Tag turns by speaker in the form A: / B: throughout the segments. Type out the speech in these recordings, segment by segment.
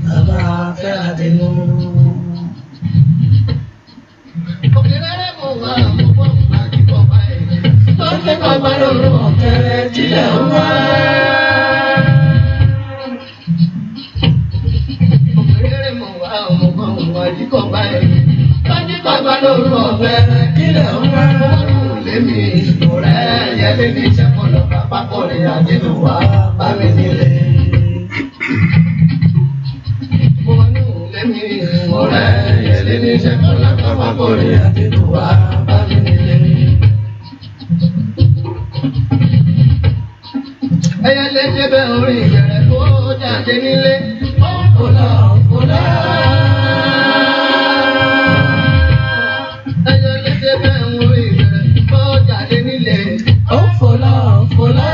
A: Baba fẹ́ra dínú. Lọ́kẹ́ bàbá lọ́rùn ọ̀kẹ́rẹ́ tilẹ̀ ń wá. Òkèrè mọ̀ wá ọmọ àdìkọ̀ báyìí. Lọ́kẹ́ bàbá lọ́rùn ọ̀kẹ́rẹ́ tilẹ̀ ń wá. Lẹ́mi ọ̀rẹ́ yẹlé ní ìṣẹ́kọ̀ọ́ bàbá kọ̀ọ̀rẹ́ àdínú wa bá mi nílé. Lẹ́mi ọ̀rẹ́ yẹlé ní ìṣẹ́kọ̀ọ́ bàbá kọ̀ọ̀rẹ́ àdínú wa bá mi nílé. Ẹyẹ lè ṣe bẹ́ẹ̀ orí ìbẹ̀rẹ̀ tó jáde nílé. Fọlá fọlá. Ẹyẹ lè ṣe bẹ́ẹ̀ orí ìbẹ̀rẹ̀ tó jáde nílé. Fọlá fọlá.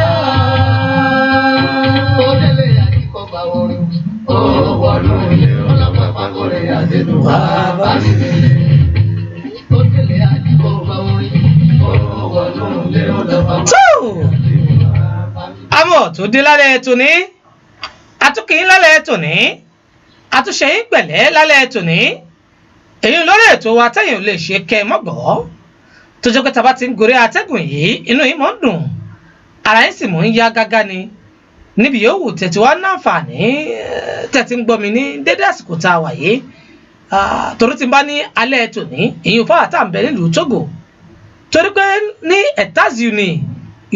A: Ó délé àdìkọ́ bá orin. Ó wọnú ilé ọlọ́pàá pàgọ́rẹ́ àdéhùn wá bá mi nílé. Ó délé àdìkọ́ bá orin. Ó wọnú ilé ọlọ́pàá àmọ́ tó dé lálẹ́ tòní àtúnkìyín lálẹ́ tòní àtúnṣe yín pẹ̀lẹ́ lálẹ́ tòní èyí lórí ètò wa tẹ́yìn ò lè ṣe kẹ́ ẹ mọ́gbọ́ tó jẹ́ pé tá a bá ti ń gorí atẹ́gùn yìí inú yín mọ́ ń dùn ara yín sì mọ́ ń yá gágá ni níbi yòówù tẹ̀tí wá náǹfààní tẹ̀tí ń gbọ́ mi ní dédé àsìkò tá a wà yìí torí ti bá ní alẹ́ tòní èyí ò fáwọn tá à ń bẹ nílùú Togo torí pé ní États-Unis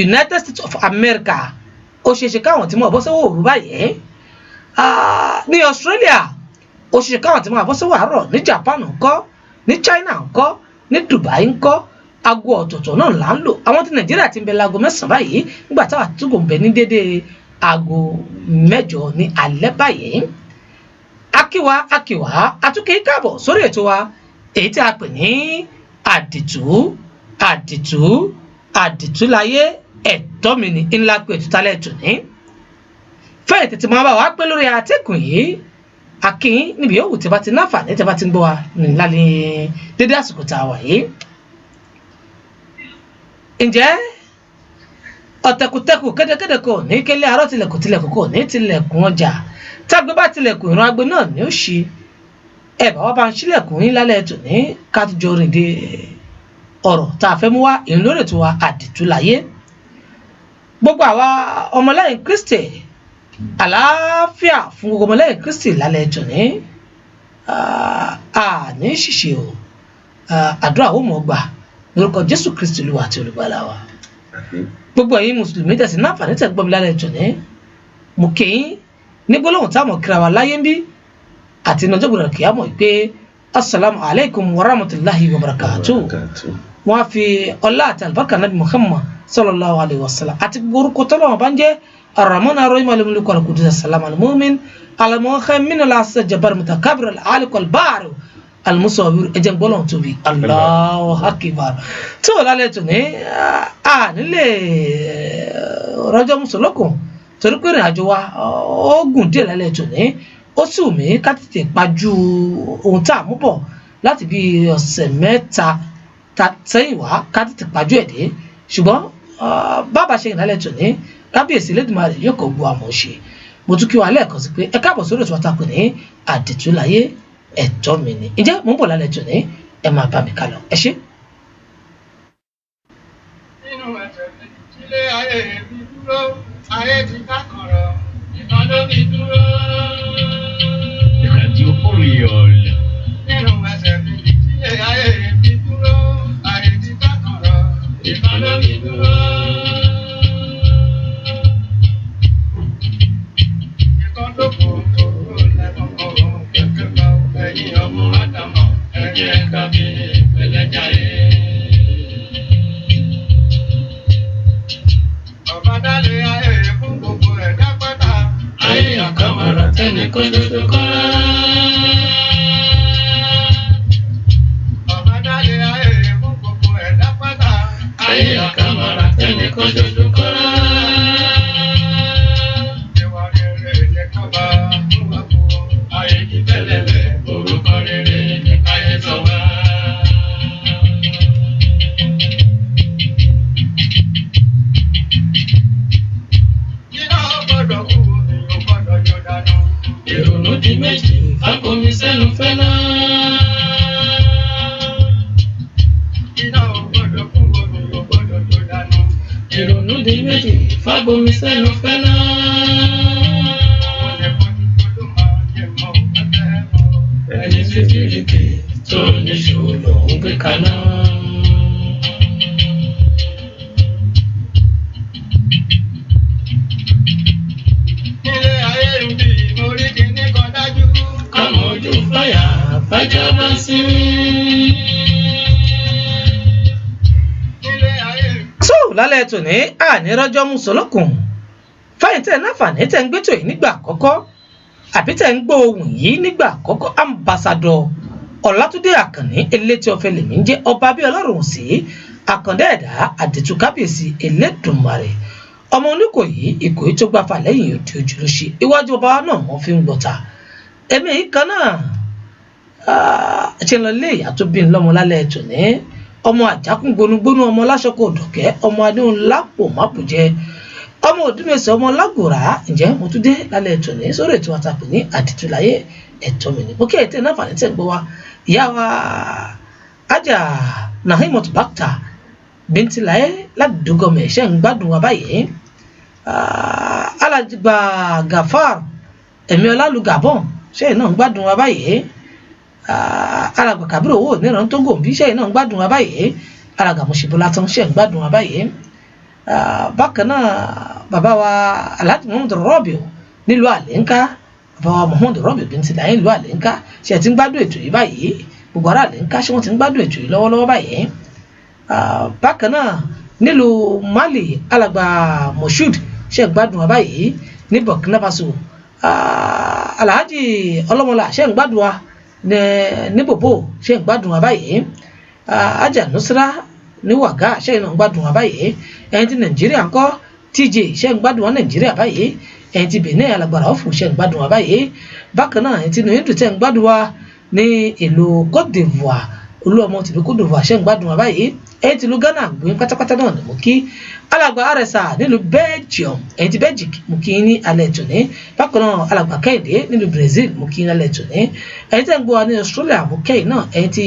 A: United States of America ó ṣeéṣe káwọn tí mo bọ́ sọ́wọ́ òru báyìí ní Australia ó ṣeéṣe káwọn tí mo bọ́ sọ́wọ́ àárọ̀ ní Japan ńkọ́ ní China ńkọ́ ní Dubai ńkọ́ aago ọ̀tọ̀ọ̀tọ̀ náà là ń lò àwọn tí Nàìjíríà ti ń bẹ láago 9 báyìí nígbà táwa Togo ń bẹ ní dédé aago 8 ní alẹ́ báyìí akíwa àtúnkì káàbọ̀ sórí ètò wa èyí tí a pè ní àdìtú láyé ẹ̀tọ́ mi ní ńlá pé ètò tálẹ̀ tò ní. fẹ́ẹ̀ tètè máa bá wa pé lórí àtẹ́kùn yìí akín níbi yòówù tí a bá ti náfààní tí a bá ti ń gbọ́ wa nílá ní dédé àsìkò tá a wà yìí. ǹjẹ́ ọ̀tẹ̀kùtẹ̀kù kédekéde kò ní kélé arọ́ tilẹ̀kùn kò ní tilẹ̀kùn ọjà tágbé bá tilẹ̀kùn ìran agbe náà ní ó ṣí ẹ̀ bá wá bá ń ṣílẹ̀kùn yín lálẹ́ tò ní ká tó jọ rìn dé ọ̀rọ̀ tá a fẹ́ mú wá ìlú lórí ètò wa àdìtú láyé gbogbo àwa ọmọlẹ́yìn Kristi àlàáfíà fún gbogbo ọmọlẹ́yìn Kristi lálẹ́ ètò ní àní ṣìṣe o àdúrà ó mọ̀ gbà lórúkọ Jésù Kristi Olúwa àti olùgbàlà wa gbogbo ẹ̀yin mùsùlùmí tẹ̀sí náfààní tẹ̀ gbọ́ mi lálẹ́ ètò ní mo kì í ní gbólóhùn táwọn kíra wa láyé ń bí àti ìnájọ́ gbọdọ̀ kìí àmọ̀ pé assalamu alaikum wa rahmatullahi wa barakatuh wọ́n fi ọlá àti àlùbáríkà Nábì Muhammad sallallahu alaihi wasallam àti orúkọ tọ́lọ́wọ́n bá ń jẹ́ ar-Rahman ar-Rahim al-Malik al-Qudus as-Salam al-Mu'min al-Muhaymin al-Aziz al-Jabbar al-Mutakabbir al-Khaliq al-Bari al-Musawwir ẹjẹ́ gbọ́lọ́hún tóbi Allahu Akbar tí wọ́n lálẹ́ tó ní nílé rọ́jọ́ mùsùlùkùn torí pé ìrìn àjò wa ó gùn díẹ̀ lálẹ́ tó ní ó sì wù mí ká tètè pajú ohun tá a mú bọ̀ láti bí ọ̀sẹ̀ mẹ́ta sẹ́yìn wá ká tètè pajú ẹ̀ dé ṣùgbọ́n bàbá ṣe ìrìnàlẹ̀ tò ní kábíyèsí Elédùmarè yóò kọ́ gbọ́ àmọ́ ṣe mo tún kí wa lẹ́ẹ̀kan sí pé ẹ káàbọ̀ sórí ètò àtàkùn ní àdìtú láyé ẹ̀tọ́ mi ni ǹjẹ́ mò ń bọ̀ lálẹ́ tò ní ẹ máa bá mi kálọ ẹ ṣé.
B: nínú ẹ̀sẹ̀ ìdílé ayé mi dúró ayé ti ká kọ̀rọ̀ ìkan ló mi dúró.
C: Radio Oriole.
B: Nínú ẹsẹ̀ mi ìdílé ayé mi dúró, ayé ti ká kọ̀rọ̀, ìkan ló mi dúró. Ìkan tó kò kòrò lẹ́kọ̀ọ́ kẹ̀kẹ́ bá ẹ̀yìn ọmọ Ádámọ̀ ẹ̀jẹ̀ kábí pẹ̀lẹ́jáde. Ọba dálé ayé fún gbogbo ẹ̀dá pátá. Ayé àkàmọ̀ràn tẹ́ni kó dodo kọ́. Ọba dálé ayé fún gbogbo ẹ̀dá pátá. Ayé àkàmọ̀ràn tẹ́ni kó dodo kọ́. Ìwà rere ní kọ́ba fún wa kú. Ayé kì í tẹ́lẹ̀lẹ̀ orúkọ rere ní káyé sọ wá. Yíyá gbọ́dọ̀ kú, èèyàn gbọ́dọ̀ di méjì fábomi sẹ́nu fẹ́lá. Iná ò gbọ́dọ̀ kú omi ò gbọ́dọ̀ tó dànù. Ìrònú di méjì fábomi sẹ́nu fẹ́lá. Ẹni tí fìlìkì tó níṣòro lòún gbé kaná. Nílé ayé ń bí orí kìíní kan dájú. Káwọn ojú fáyà bájá bá sí. Nílé ayé ń bí.
A: So lálẹ́ tòní ànírọ́jọ́ mùsùlùkùn fáyìntẹ́ náfààní tẹ́ ń gbẹ́tò yìí nígbà àkọ́kọ́ àbí tẹ́ ń gbọ́ ohùn yìí nígbà àkọ́kọ́ ambassadọ Ọlátúndé Àkànní elétí ọ̀fẹ́ lèmi ń jẹ́ ọba bí ọlọ́run sí àkàndá ẹ̀dá àdètú kábíyèsí Elédùmarè ọmọ Oníkòyí Ìkòyí tó gbáfà lẹ́yìn òde ojúlóṣe iwájú ọba náà wọ́n fi ń gbọ́ta èmi yìí kan náà ṣe lọ lé ìyá tó bí ń lọ́mọ lálẹ́ tòní ọmọ àjákùn gbónúgbónú ọmọ lásọkò òdòkẹ́ ọmọ adéhùn lápò mábùjẹ ọmọ òdúmẹsẹ ọmọ lágùrà ǹjẹ́ mo tún dé lálẹ́ tòní sórí ètò àtàkùn ní àdìtúláyé ẹ̀tọ́ mi ní bókẹ́ ètò náà fàní tẹ̀ ń gbọ́ wa ìyá wa ajá Nahimot Bakta Bíntíláyé ládùúgọ́mẹ̀ ṣe ń gbádùn wa báyìí alàgbà Gafar ẹ̀mí ọlálùgàbọ̀n ṣe náà ń gbádùn wa báyìí alàgbà Kàbírò owó níran tó gòmí ṣe náà ń gbádùn wa báyìí alàgbà Mùsíbọ́lá tán ṣe ń gbádùn wa báyìí bákan náà bàbá wa Alhaji Muhammad Rabiu nílùú Àlẹ́ńká bàbá wa Muhammad Rabiu Bíntíláyé nílùú Àlẹ́ńká ṣe ti ń gbádùn ètò yìí báyìí gbogbo ará Àlẹ́ńká ṣé wọ́n ti ń gbádùn ètò yìí lọ́wọ́lọ́wọ́ báyìí bákan náà nílùú Mali alàgbà Moshood ṣe gbádùn wa báyìí ní Burkina Faso Alhaji Ọlọ́mọlá ṣe ń gbádùn wa ní Bòbò ṣe ń gbádùn wa báyìí Ajá Nusra ní Wàgá ṣe ń gbádùn wa báyìí ẹ̀yin ti Nàìjíríà ńkọ́ TJ ṣe ń gbádùn wa Nàìjíríà báyìí ẹ̀yin ti Benin alágbára ọ̀fù ṣe ń gbádùn wa báyìí bákan náà ẹ̀yin ti Nìyẹn tẹ̀ ń gbádùn wa ní ìlú Côte d'Ivoire Olúọmọ tìlú Côte d'Ivoire ṣe ń gbádùn wa báyìí ẹ̀yin ti ìlú Ghana gbóyin pátápátá náà ni mo kí alàgbà RSA nílùú Belgium ẹ̀yin ti Belgium mo kí ní alẹ́ tòní bákan náà alàgbà Kẹ́hìndé nílùú Brazil mo kí ní alẹ́ tòní ẹ̀yin tẹ̀ ń gbọ́ wa ní Australia mo kẹ́yìn náà ẹ̀yin ti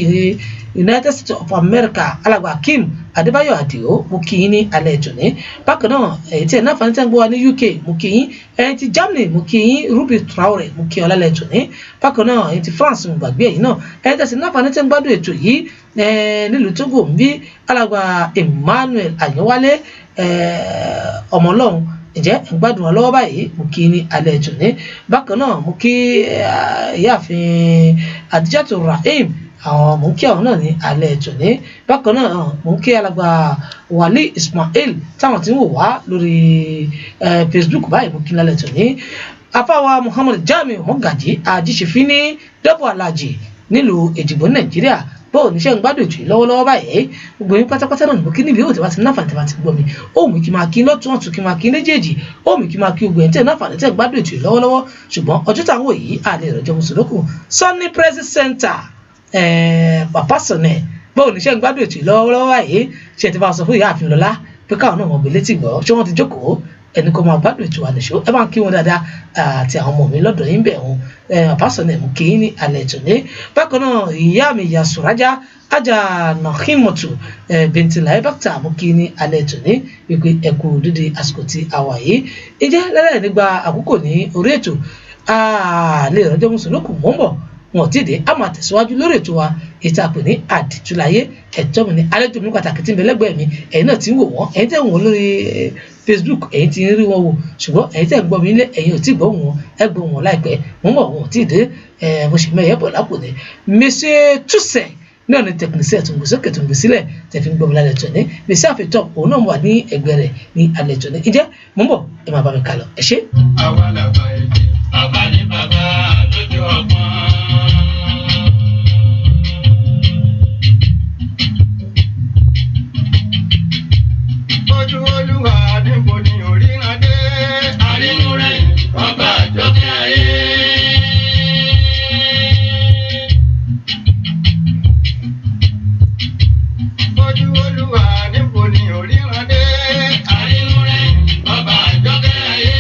A: United States of America alàgbà Kim Adébáyọ̀ Àdìó mo kí yín ní alẹ́ tòní bákan náà ẹ̀yin tí ẹ̀ náà fani tẹ́ ń gbọ́ wa ní UK mo kí yín ẹ̀yin ti Germany mo kí yín Ruby Traore mo kí ọ lálẹ́ tòní bákan náà ẹ̀yin ti France mo gbàgbé ẹ̀yin náà ẹ̀yin tẹ̀sí náà fani tẹ́ ń gbádùn ètò yìí nílùú Togo ń bí alàgbà Emmanuel Àyànwálé ọmọ Ọlọ́run ǹjẹ́ ń gbádùn ọlọ́wọ́ báyìí mo kí ní alẹ́ tòní bákan náà mo kí ìyáàfin Adijatu Rahim àwọn mò ń kí àwọn náà ní alẹ́ tòní bákan náà mò ń kí alàgbà Wali Ismail táwọn tí ń wò wá lórí Facebook báyìí mo kí ní alẹ́ tòní afáwa Muhammad Jamiu Mogaji Ajíṣefí ní dọ́bọ̀ alájì nílùú Èjìgbò Nàìjíríà bọ́ọ̀ níṣẹ́ ń gbádùn ètò yìí lọ́wọ́lọ́wọ́ báyìí gbogbo yín pátápátá náà ní mo kí níbi òtí wá ti náfà tí wá ti gbọ́ mi ó mú kí máa kí lọ́tún ọ̀tún kí máa kí méjèèjì ó mú kí máa kí gbogbo ẹ̀ tẹ̀ náfà tẹ̀ gbádùn ètò yìí lọ́wọ́lọ́wọ́ ṣùgbọ́n ọjọ́ táwọn yìí àlè ìrọ̀jọ́ mùsùlùkù Sunny Press Center Papa Sunny bọ́ọ̀ níṣẹ́ ń gbádùn ètò yìí lọ́wọ́lọ́wọ́ báyìí ṣe ti bá sọ fún ìyá àfin lọ́lá pé káwọn náà mọ̀ bí létí gbọ́ ṣé wọ́n ti jókòó ẹni kò máa gbádùn ètò àlẹ́ṣọ́ ẹ máa kí wọn dáadáa àti àwọn ọmọ mi lọ́dọ̀ yín bẹ̀ wọn àpásọ̀ náà mú kí ní alẹ́ tòní bákan náà ìyá mi ìyá Sùrájà Ajá Nahimotu Bíntíláyé Bakta mú kí ní alẹ́ tòní wípé ẹkú dídí àsìkò tí a wà yìí ìjẹ́ lẹ́lẹ́ nígbà àkókò ní orí ètò àlè ìrọ́jọ́ mùsùlùkù mọ́ ń bọ̀ wọn ti dé a máa tẹ̀síwájú lórí ètò wa ètò àpè ní àdìtúláyé ẹ̀tọ́ mi ní àlejò mi pàtàkì tí ń bẹ lẹ́gbẹ̀ẹ́ mi ẹ̀yin náà ti ń wò wọ́n ẹ̀yin tẹ̀ ń wò lórí Facebook ẹ̀yin ti ń rí wọn wò ṣùgbọ́n ẹ̀yin tẹ̀ ń gbọ́ mi nílé ẹ̀yin ò tí gbọ́ wọn ẹ gbọ́ wọn láìpẹ́ wọn mọ̀ wọn ò tí ì dé mo sì mẹ́yẹ̀ bọ̀ lápò ní Monsieur Toussaint náà ní tẹkinisẹ́ tó ń gbé sókè tó ń gbé sílẹ̀ tẹ̀fí ń gbọ́ mi lálẹ́ tó ní Monsieur àfitọ́ òun náà wà ní ẹgbẹ́ rẹ̀ ní alẹ́ tó ní ìjẹ́ mo ń bọ̀ ẹ máa bá mi kálọ ẹ ṣé.
B: Àwa làbà èdè, bàbá ní bàbá lójú ọgbọ́n. Ojú Olúwa níbo ni òríran dé? Àrínú rẹ̀ ọba àjọkẹ́ ayé. Ojú Olúwa níbo ni òríran dé? Àrínú rẹ̀ ọba àjọkẹ́ ayé.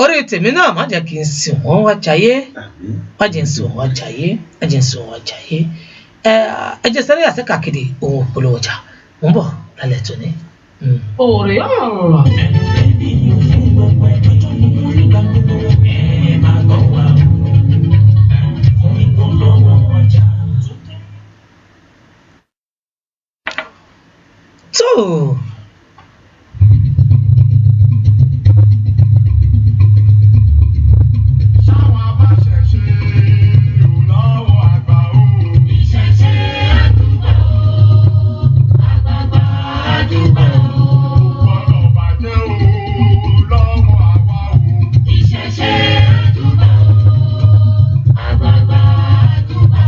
A: orí tèmi náà má jẹ́ kí n sìn wọ́n wá jayé
C: àmín.
A: má jẹ́ n sìn wọ́n wá jayé má jẹ́ n sìn wọ́n wá jayé ẹ jẹ́ sẹ́rẹ́ àṣẹ́kà kéde ohun ìpolówó ọjà mo ń bọ̀ lálẹ́ tòní. òòrè ọ̀rọ̀. tó
B: Ṣáwọn abáṣẹ̀ṣe ò lọ́wọ́ àgbà o. Ìṣẹ̀ṣe àdúgbò, àgbààgbà àdúgbò. Gbọ́dọ̀ bàjẹ́ o lọ́wọ́ àwa o. Ìṣẹ̀ṣe àdúgbò, àgbààgbà àdúgbò.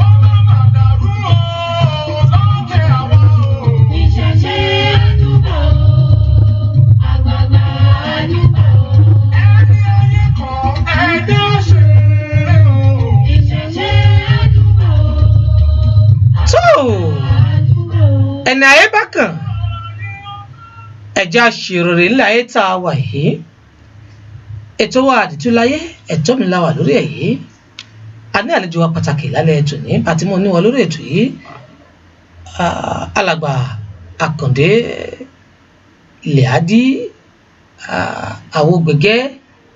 B: Ọmọ màdàrú o lọ́kẹ́ àwa o. Ìṣẹ̀ṣe àdúgbò, àgbààgbà àdúgbò. Ẹni ayé kan ẹ̀dá ṣe o. Ìṣẹ̀ṣe àdúgbò,
A: tó ẹni ayé bá kàn ẹja ṣèrèrè ńlá ayé tá a wà yìí ètò wa àdìtúláyé ẹ̀tọ́ mi la wà lórí ẹ̀ yìí a ní àlejò wa pàtàkì lálẹ́ ètò ní àti mo ní wọn lórí ètò yìí alàgbà Àkàndé Ilẹ̀-Adí Àwògbẹ̀gẹ́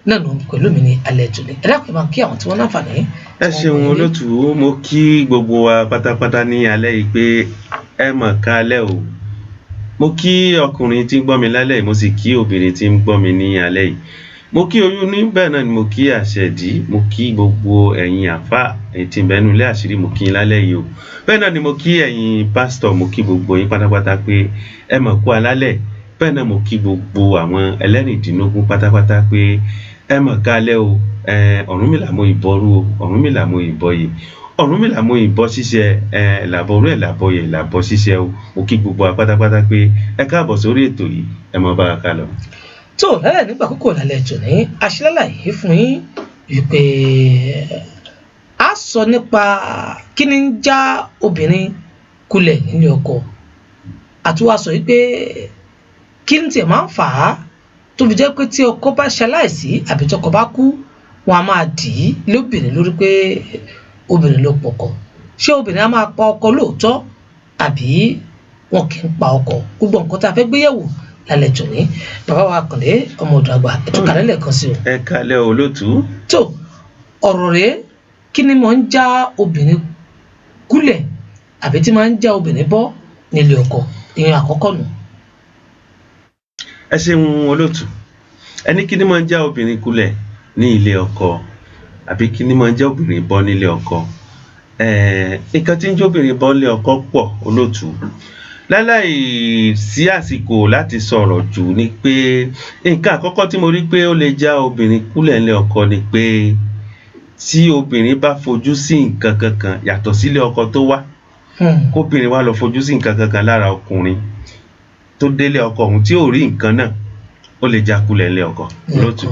A: náà ló ń pẹ̀lú mi ní alẹ́ ètò ní ẹ̀dá pẹ̀lú kí àwọn tí wọ́n láǹfààní.
C: ẹ ṣeun olótù mo kí gbogbo wa pátápátá ní alẹ́ yìí pé ẹ mọ̀ ká alẹ́ o. Mo kí ọkùnrin tí ń gbọ́ mi lálẹ́ yìí mo sì kí obìnrin tí ń gbọ́ mi ní alẹ́ yìí. Mo kí oyún ní bẹ́ẹ̀ náà ni mo kí àṣẹ̀dí mo kí gbogbo ẹ̀yin àfà tí ń bẹnu ilé àṣírí mo kí yín lálẹ́ yìí o. Bẹ́ẹ̀ náà ni mo kí ẹ̀yin pásítọ̀ mo kí gbogbo yín pátápátá pé ẹ mọ̀ kú alálẹ̀. Bẹ́ẹ̀ náà mo kí gbogbo àwọn ẹlẹ́rìndínlógún pátápátá pé ẹ mọ̀ ká alẹ́ o. Ọ̀rúnmìlà mo ìbọrú o Ọ̀rúnmìlà mo ìbọyè Ọ̀rúnmìlà mo ìbọ ṣíṣe làbọrú ẹ̀ làbọyè làbọ ṣíṣe o. Mo kí gbogbo wa pátápátá pé ẹ káàbọ̀ sórí ètò yìí ẹ mọ̀ bá wa ká lọ.
A: tó lálẹ́ nígbà kókó lálẹ́ ètò ní aṣílálà yìí fún yín wípé a sọ nípa kí ni ń já obìnrin kulẹ̀ nílé ọkọ àti wàá sọ wípé kí ni tiẹ̀ máa ń fà á tó fi jẹ́ pé tí ọkọ bá ṣaláìsí àbí tí ọkọ bá kú wọn a máa dì í lóbìnrin lórí pé obìnrin ló pọkọ ṣé obìnrin á máa pa ọkọ lóòótọ́ àbí wọn kì í pa ọkọ gbogbo nǹkan tá a fẹ́ gbéyẹ̀wò lálẹ́ tò ní bàbá wa Àkàndé ọmọ ọ̀dọ̀ àgbà ẹ̀tún kàlẹ́ lẹ́ẹ̀kan sí o.
C: ẹ kálẹ́ olótù.
A: tó ọ̀rọ̀ rẹ̀ kí ni mo ń já obìnrin kúlẹ̀ àbí tí máa ń já obìnrin bọ́ nílé ọkọ ìyẹn àkọ́kọ́ nù.
C: ẹ ṣeun olótù ẹni kí ni máa ń já obìnrin kulẹ̀ ní ilé ọkọ àbí kí ni máa ń já obìnrin bọ́ nílé ọkọ. Nǹkan tí ń já obìnrin bọ́ nílé ọkọ pọ̀ olótù. Láláì sí àsìkò láti sọ̀rọ̀ jù ni pé nǹkan àkọ́kọ́ tí mo rí pé ó lè já obìnrin kúlẹ̀ nílé ọkọ ni pé tí obìnrin bá fojú sí nǹkan kankan yàtọ̀ sílé ọkọ tó wá kóbìnrin wá lọ fojú sí nǹkan kankan lára ọkùnrin tó délé ọkọ ọ̀hún tí ò rí nǹkan náà ó lè já kulẹ̀ nílé ọkọ lótú.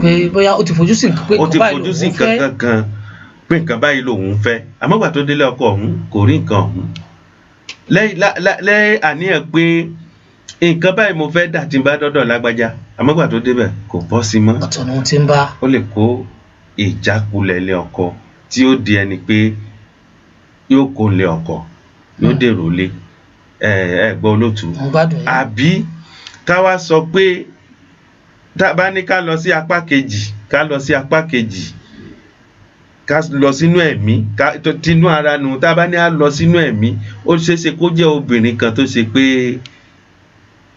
A: pé bóyá ó ti fojú sí nǹkan pé
C: ó ti fojú sí nǹkan kankan pé nǹkan báyìí lòun fẹ́ àmọ́gbà tó délé ọkọ ọ̀hún kò rí nǹkan ọ̀hún lẹ́yìn àníyàn pé nǹkan báyìí mo fẹ́ dà tí n bá dọ́dọ̀ lágbájá àmọ́gbà tó débẹ̀ kò bọ́ sí mọ́.
A: ọ̀tọ̀ ni wọ́n ti ń bá.
C: ó lè kó ìjákulẹ̀ ilé ọkọ tí ó di ẹni pé yóò kó ilé ọkọ yóò dèrò lé gbọ́ olótù. àbí ká wá sọ pé bá ní ká lọ sí apá kejì ká lọ sínú ẹ̀mí tinú ara nu tá a bá ní á lọ sínú ẹ̀mí ó ṣeéṣe kó jẹ́ obìnrin kan tó ṣe pé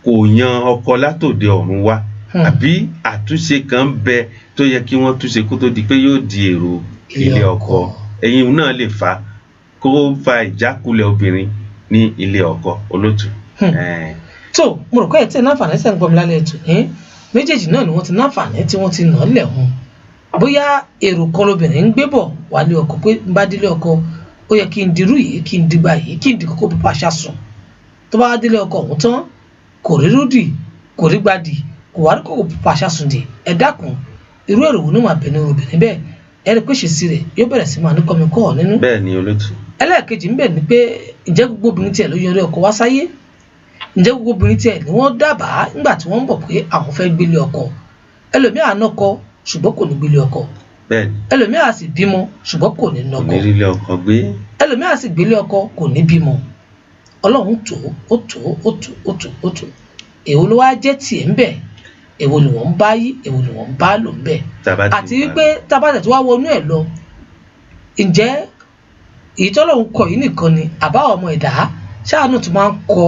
C: kò yan ọkọ látòde ọ̀run wá àbí àtúnṣe kan bẹ tó yẹ kí wọ́n túnṣe kó tó di pé yóò di èrò ilé ọkọ ẹ̀yin náà lè fa kó fa ìjákulẹ̀ obìnrin ní ilé ọkọ olótù.
A: tó mo rò pé ẹ̀ tí ẹ̀ náfààní sẹ́ ń gbọ́ mi lálẹ́ ètò ní méjèèjì náà ni wọ́n ti náfààní tí wọ́n ti nà á lẹ̀ hùn bóyá èrò kan lobìnrin ń gbé bọ̀ wálé ọkọ pé ń bá délé ọkọ ó yẹ kí n dirú yìí kí n dìgbà yìí kí n di kókó pípa aṣá sùn tó bá délé ọkọ ọ̀hún tán kò rí rúdì kò rí gbadì kò wá rí kókó pípa aṣá sùn dì ẹ dákun irú èrò wo ni wọn àbẹ̀ ní obìnrin bẹ́ẹ̀ ẹ rí pé ṣèṣì rẹ̀ yóò bẹ̀rẹ̀ sí máa ní kọ́mi kọ́ ọ nínú.
C: bẹ́ẹ̀ ni olótù.
A: ẹlẹ́ẹ̀kejì ń bẹ̀ ni pé ǹjẹ́ gbogbo obìnrin tiẹ̀ ló yọrí ọkọ wá sáyé ǹjẹ́ gbogbo obìnrin tiẹ̀ ni wọ́n dábàá nígbà tí wọ́n ń bọ̀ pé àwọn fẹ́ gbélé ọkọ ẹlòmíà nọkọ ṣùgbọ́n kò ní gbélé ọkọ,
C: bẹ́ẹ̀ni
A: ẹlòmíà sì bímọ ṣùgbọ́n kò ní
C: kò
A: nọkọ,
C: ní rílé ọkọ gbé.
A: ẹlòmíà sì gbélé ọkọ kò ní bímọ. Ọlọ́run tó ó tó ó tó ó tó ó tó, èwo ló wá jẹ́ tiẹ̀ ń bẹ̀, èwo ni wọ́n ń bá yí, èwo ni wọ́n ń bá lò ń bẹ̀. Àti wípé tábàtẹ̀ tí wàá wọnú ẹ̀ lọ, ǹjẹ́ èyí tọ́lọ́run kọ yìí nìkan ni àbá ọmọ ẹ̀dá ṣáàánú tó máa ń kọ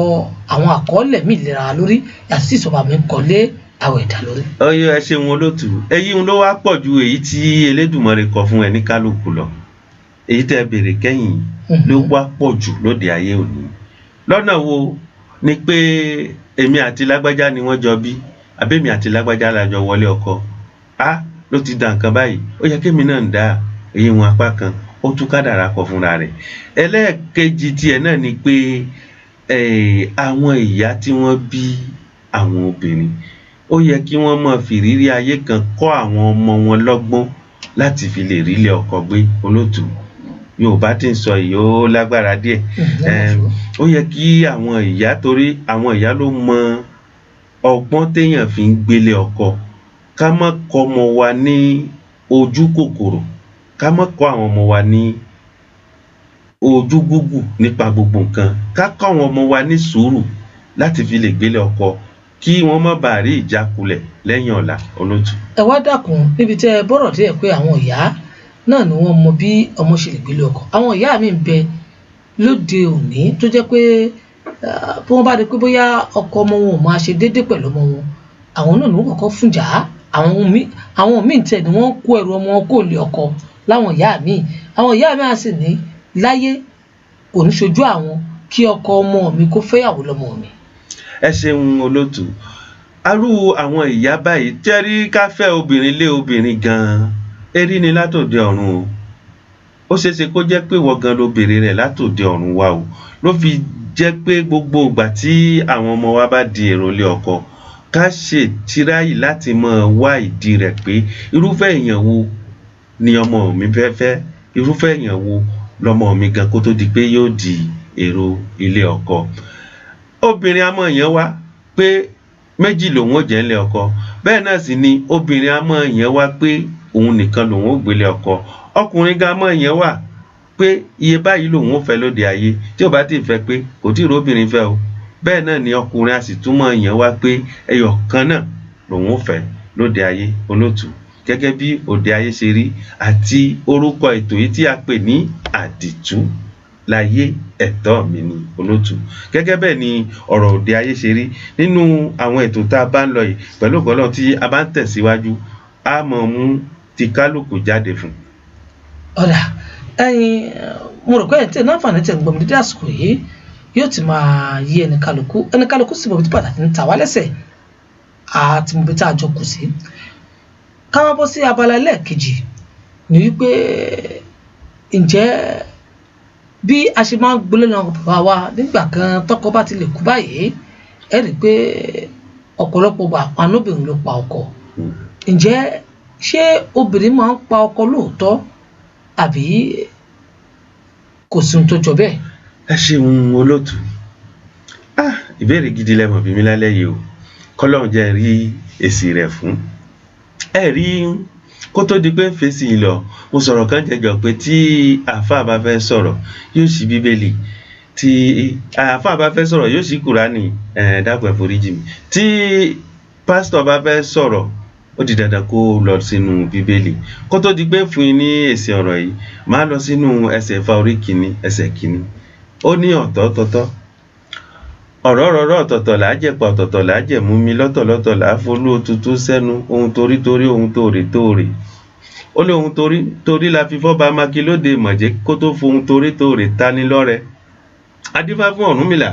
A: àwọn àkọọ́lẹ̀ míì lera lórí àti tí ìsọ̀bà mi ń kọ lé àwọn ẹ̀dá lórí.
C: Ọyọ ẹ ṣeun olótù, èyí ló wá pọ̀ ju èyí tí Elédùmarè kọ fún ẹ ní kálukú lọ. Èyí tẹ́ béèrè kẹ́yìn ló wá pọ̀ jù lóde ayé òní. Lọ́nà wo ni pé èmi àti lágbájá ni wọ́n jọ bí, àbẹ́mi àti lágbájá la jọ wọlé ọkọ. Ló ti dà nǹkan báyìí, ó yẹ kémi náà ń dá èyí wọn apá kan, ó tún kádàrá kọ fúnra rẹ̀. Ẹlẹ́ẹ̀kejì tiẹ̀ náà ni pé àwọn ìyá tí wọ́n bí àwọn obìnrin, ó yẹ kí wọ́n máa fìrírí ayé kan kọ́ àwọn ọmọ wọn lọ́gbọ́n láti fi lè rílé ọkọ gbé. Olótù, Yorùbá tí ń sọ yìí ó lágbára díẹ̀. Ó yẹ kí àwọn ìyá, torí àwọn ìyá ló mọ ọgbọ́n téèyàn fi ń gbélé ọkọ, ká má kọ́ ọmọ wa ní ojú kòkòrò, ká má kọ́ àwọn ọmọ wa ní ojú gúgù nípa gbogbo nǹkan, ká kọ́ àwọn ọmọ wa ní sùúrù láti fi lè gbélé ọkọ kí wọ́n má bàa rí ìjákulẹ̀ lẹ́yìn ọ̀la. Olótù,
A: ẹ wá dákun níbi tẹ́ ẹ bọ́rọ̀ dé ẹ̀ pé àwọn ìyá náà ni wọ́n mọ bí ọmọ ṣe lè gbélé ọkọ. Àwọn ìyá mi ń bẹ lóde òní tó jẹ́ pé bí wọ́n bá rí pé bóyá ọkọ ọmọ wọn ò máa ṣe déédé pẹ̀lú ọmọ wọn, àwọn náà ni wọ́n kọ́kọ́ fún jà á. Àwọn míì tẹ̀ ni wọ́n kó ẹrù ọmọ wọn kó lé ọkọ láwọn ìyá mi. Àwọn ìyá mi á sì ní láyé kò ní ṣojú àwọn kí ọkọ ọmọ mi kó fẹ́yàwó lọ́mọ mi.
C: ẹ ṣeun olótù. Arú àwọn ìyá báyìí tẹ́rí ká fẹ́ obìnrin lé obìnrin gan-an, erí ni látòde ọ̀run o. Ó ṣeéṣe kó jẹ́ pé wọ́n gan lóbìnrin rẹ̀ látòde ọ̀run wa o. Ló fi jẹ́ pé gbogbo ìgbà tí àwọn ọmọ wa bá di èrò lé ọkọ, ká ṣe tíráyì láti máa wá ìdí rẹ̀ pé irúfẹ́ èèyàn wo ni ọmọ mi fẹ́ fẹ́, irúfẹ́ èèyàn wo lọmọ mi gan kó tó di pé yóò di èrò ilé ọkọ. Obìnrin a máa yàn wá pé méjì lòun ó jẹ́ ńlé ọkọ, bẹ́ẹ̀ náà sì ni obìnrin a máa yàn wá pé òun nìkan lòun ó gbélé ọkọ. Ọkùnrin gan máa yàn wá pé iye báyìí lòun ó fẹ́ lóde ayé, tí ó bá ti fẹ́ pé kò tí ì róbìnrin fẹ́ o. Bẹ́ẹ̀ náà ni ọkùnrin a sì tún máa yàn wá pé ẹyọ kan náà lòun ó fẹ́ lóde ayé. Olótù, gẹ́gẹ́ bí òde ayé ṣe rí àti orúkọ ètò yìí tí a pè ní àdìtú láyé ẹ̀tọ́ mi ni. Olótù, gẹ́gẹ́ bẹ́ẹ̀ ni ọ̀rọ̀ òde ayé ṣe rí nínú àwọn ètò tá a bá ń lọ yìí. Pẹ̀lú ọ̀gọ́lọ́ tí a bá ń tẹ̀síwájú, a máa mú ti kálukú jáde fún.
A: Ọ̀dà mo rò pé ẹ̀ ń tẹ̀ náfààní tẹ̀ ń gbọ́ mi dídí àsìkò yìí yóò ti máa yí ẹni kálukú sì mọ̀ bí pàtàkì ń ta wá lẹ́sẹ̀ àti mọ̀ bí tá a jọ kù sí. Ká wá bọ́ sí abala ẹlẹ́ẹ̀kejì ni wípé ǹjẹ́ bí a ṣe máa ń gbolé lọ bàbá wa nígbà kan tọkọ bá ti lè kú báyìí, ẹ rí i pé ọ̀pọ̀lọpọ̀ àpánóbìnrin ló pa ọkọ. Ǹjẹ́ ṣé obìnrin máa ń pa ọkọ lóòótọ́ àbí kò sí ohun tó jọ bẹ́ẹ̀?
C: Ẹ ṣeun olótù. Ìbéèrè gidi lẹ mọ̀ bí mi lálẹ́ yìí o. Kọ́lọ́run jẹ́ rí èsì rẹ̀ fún. Ẹ rí kó tó di pé ń fèsì lọ, mo sọ̀rọ̀ kan jẹjọ pé tí àáfàá bá fẹ́ sọ̀rọ̀ yóò ṣí bíbélì, tí àáfàá bá fẹ́ sọ̀rọ̀ yóò ṣí kùránì, dákun ẹ foríjì mi. Tí pásítọ̀ bá fẹ́ sọ̀rọ̀ ó di dandan kó lọ sínú bíbélì. Kó tó di pé fún yín ní èsì ọ̀rọ̀ yìí, máa lọ sínú ẹsẹ̀ Ẹ̀fà orí kìíní ẹsẹ̀ kìíní. Ó ní ọ̀tọ̀ọ̀tọ̀ ọ̀rọ̀ rọ̀rọ̀ ọ̀tọ̀ọ̀tọ̀ là á jẹ̀pọ̀ ọ̀tọ̀ọ̀tọ̀ là á jẹ̀mú mi lọ́tọ̀ọ̀tọ̀ là á folú òtútù sẹ́nu, ohun torí ohun tóòrè. Ó ní ohun torí la fi fọ́ba Mákilóde mọ̀jẹ́ kó tó fohun torí tani lọ́rẹ. Adífá fún Ọ̀rúnmìlà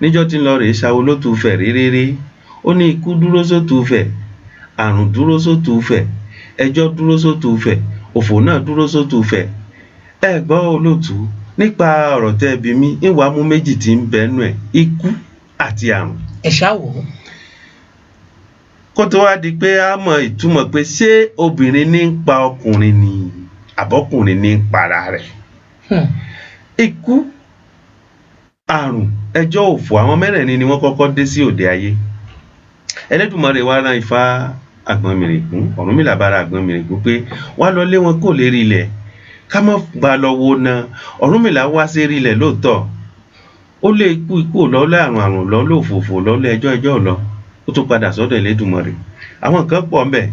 C: níjọ́ tí ń lọ rèé ṣàwo lótùúfẹ̀ réréré. Ó ní ikú dúró sótùúfẹ̀, àrùn dúró sótùúfẹ̀, ẹjọ́ dúró sótùúfẹ̀, òfò náà dúró sótùúfẹ̀. Ẹ gbọ́ olóòtú, nípa ọ̀rọ̀ tẹ́ bí mi ń wá mú méjì tí ń bẹnu ẹ̀, ikú àti àrùn.
A: Ẹ ṣáwò.
C: Kó tó wá di pé a mọ ìtumọ̀ pé ṣé obìnrin ní ń pa ọkùnrin ni àbọ́kùnrin ní ń para rẹ̀. Ikú, àrùn, ẹjọ́, òfò, àwọn mẹ́rẹ̀ẹ̀rin ni wọ́n kọ́kọ́ dé sí òde ayé. Ẹlẹ́dùmarè wá rán Ifá Àgbọnmìrègún, Ọ̀rúnmìlà bá ara Àgbọnmìrègún pé wá lọ lé wọn kó lérí ilẹ̀ ká má gba lọ wo na. Ọ̀rúnmìlà wá sérí ilẹ̀ lóòótọ́, ó lé ikú lọ́lọ́ àrùn lọ́lọ́ òfòfò lọ́lọ́ ẹjọ́ lọ, ó tún padà sọ́dọ̀ Elédùmarè. Àwọn nǹkan pọ̀ ńbẹ̀.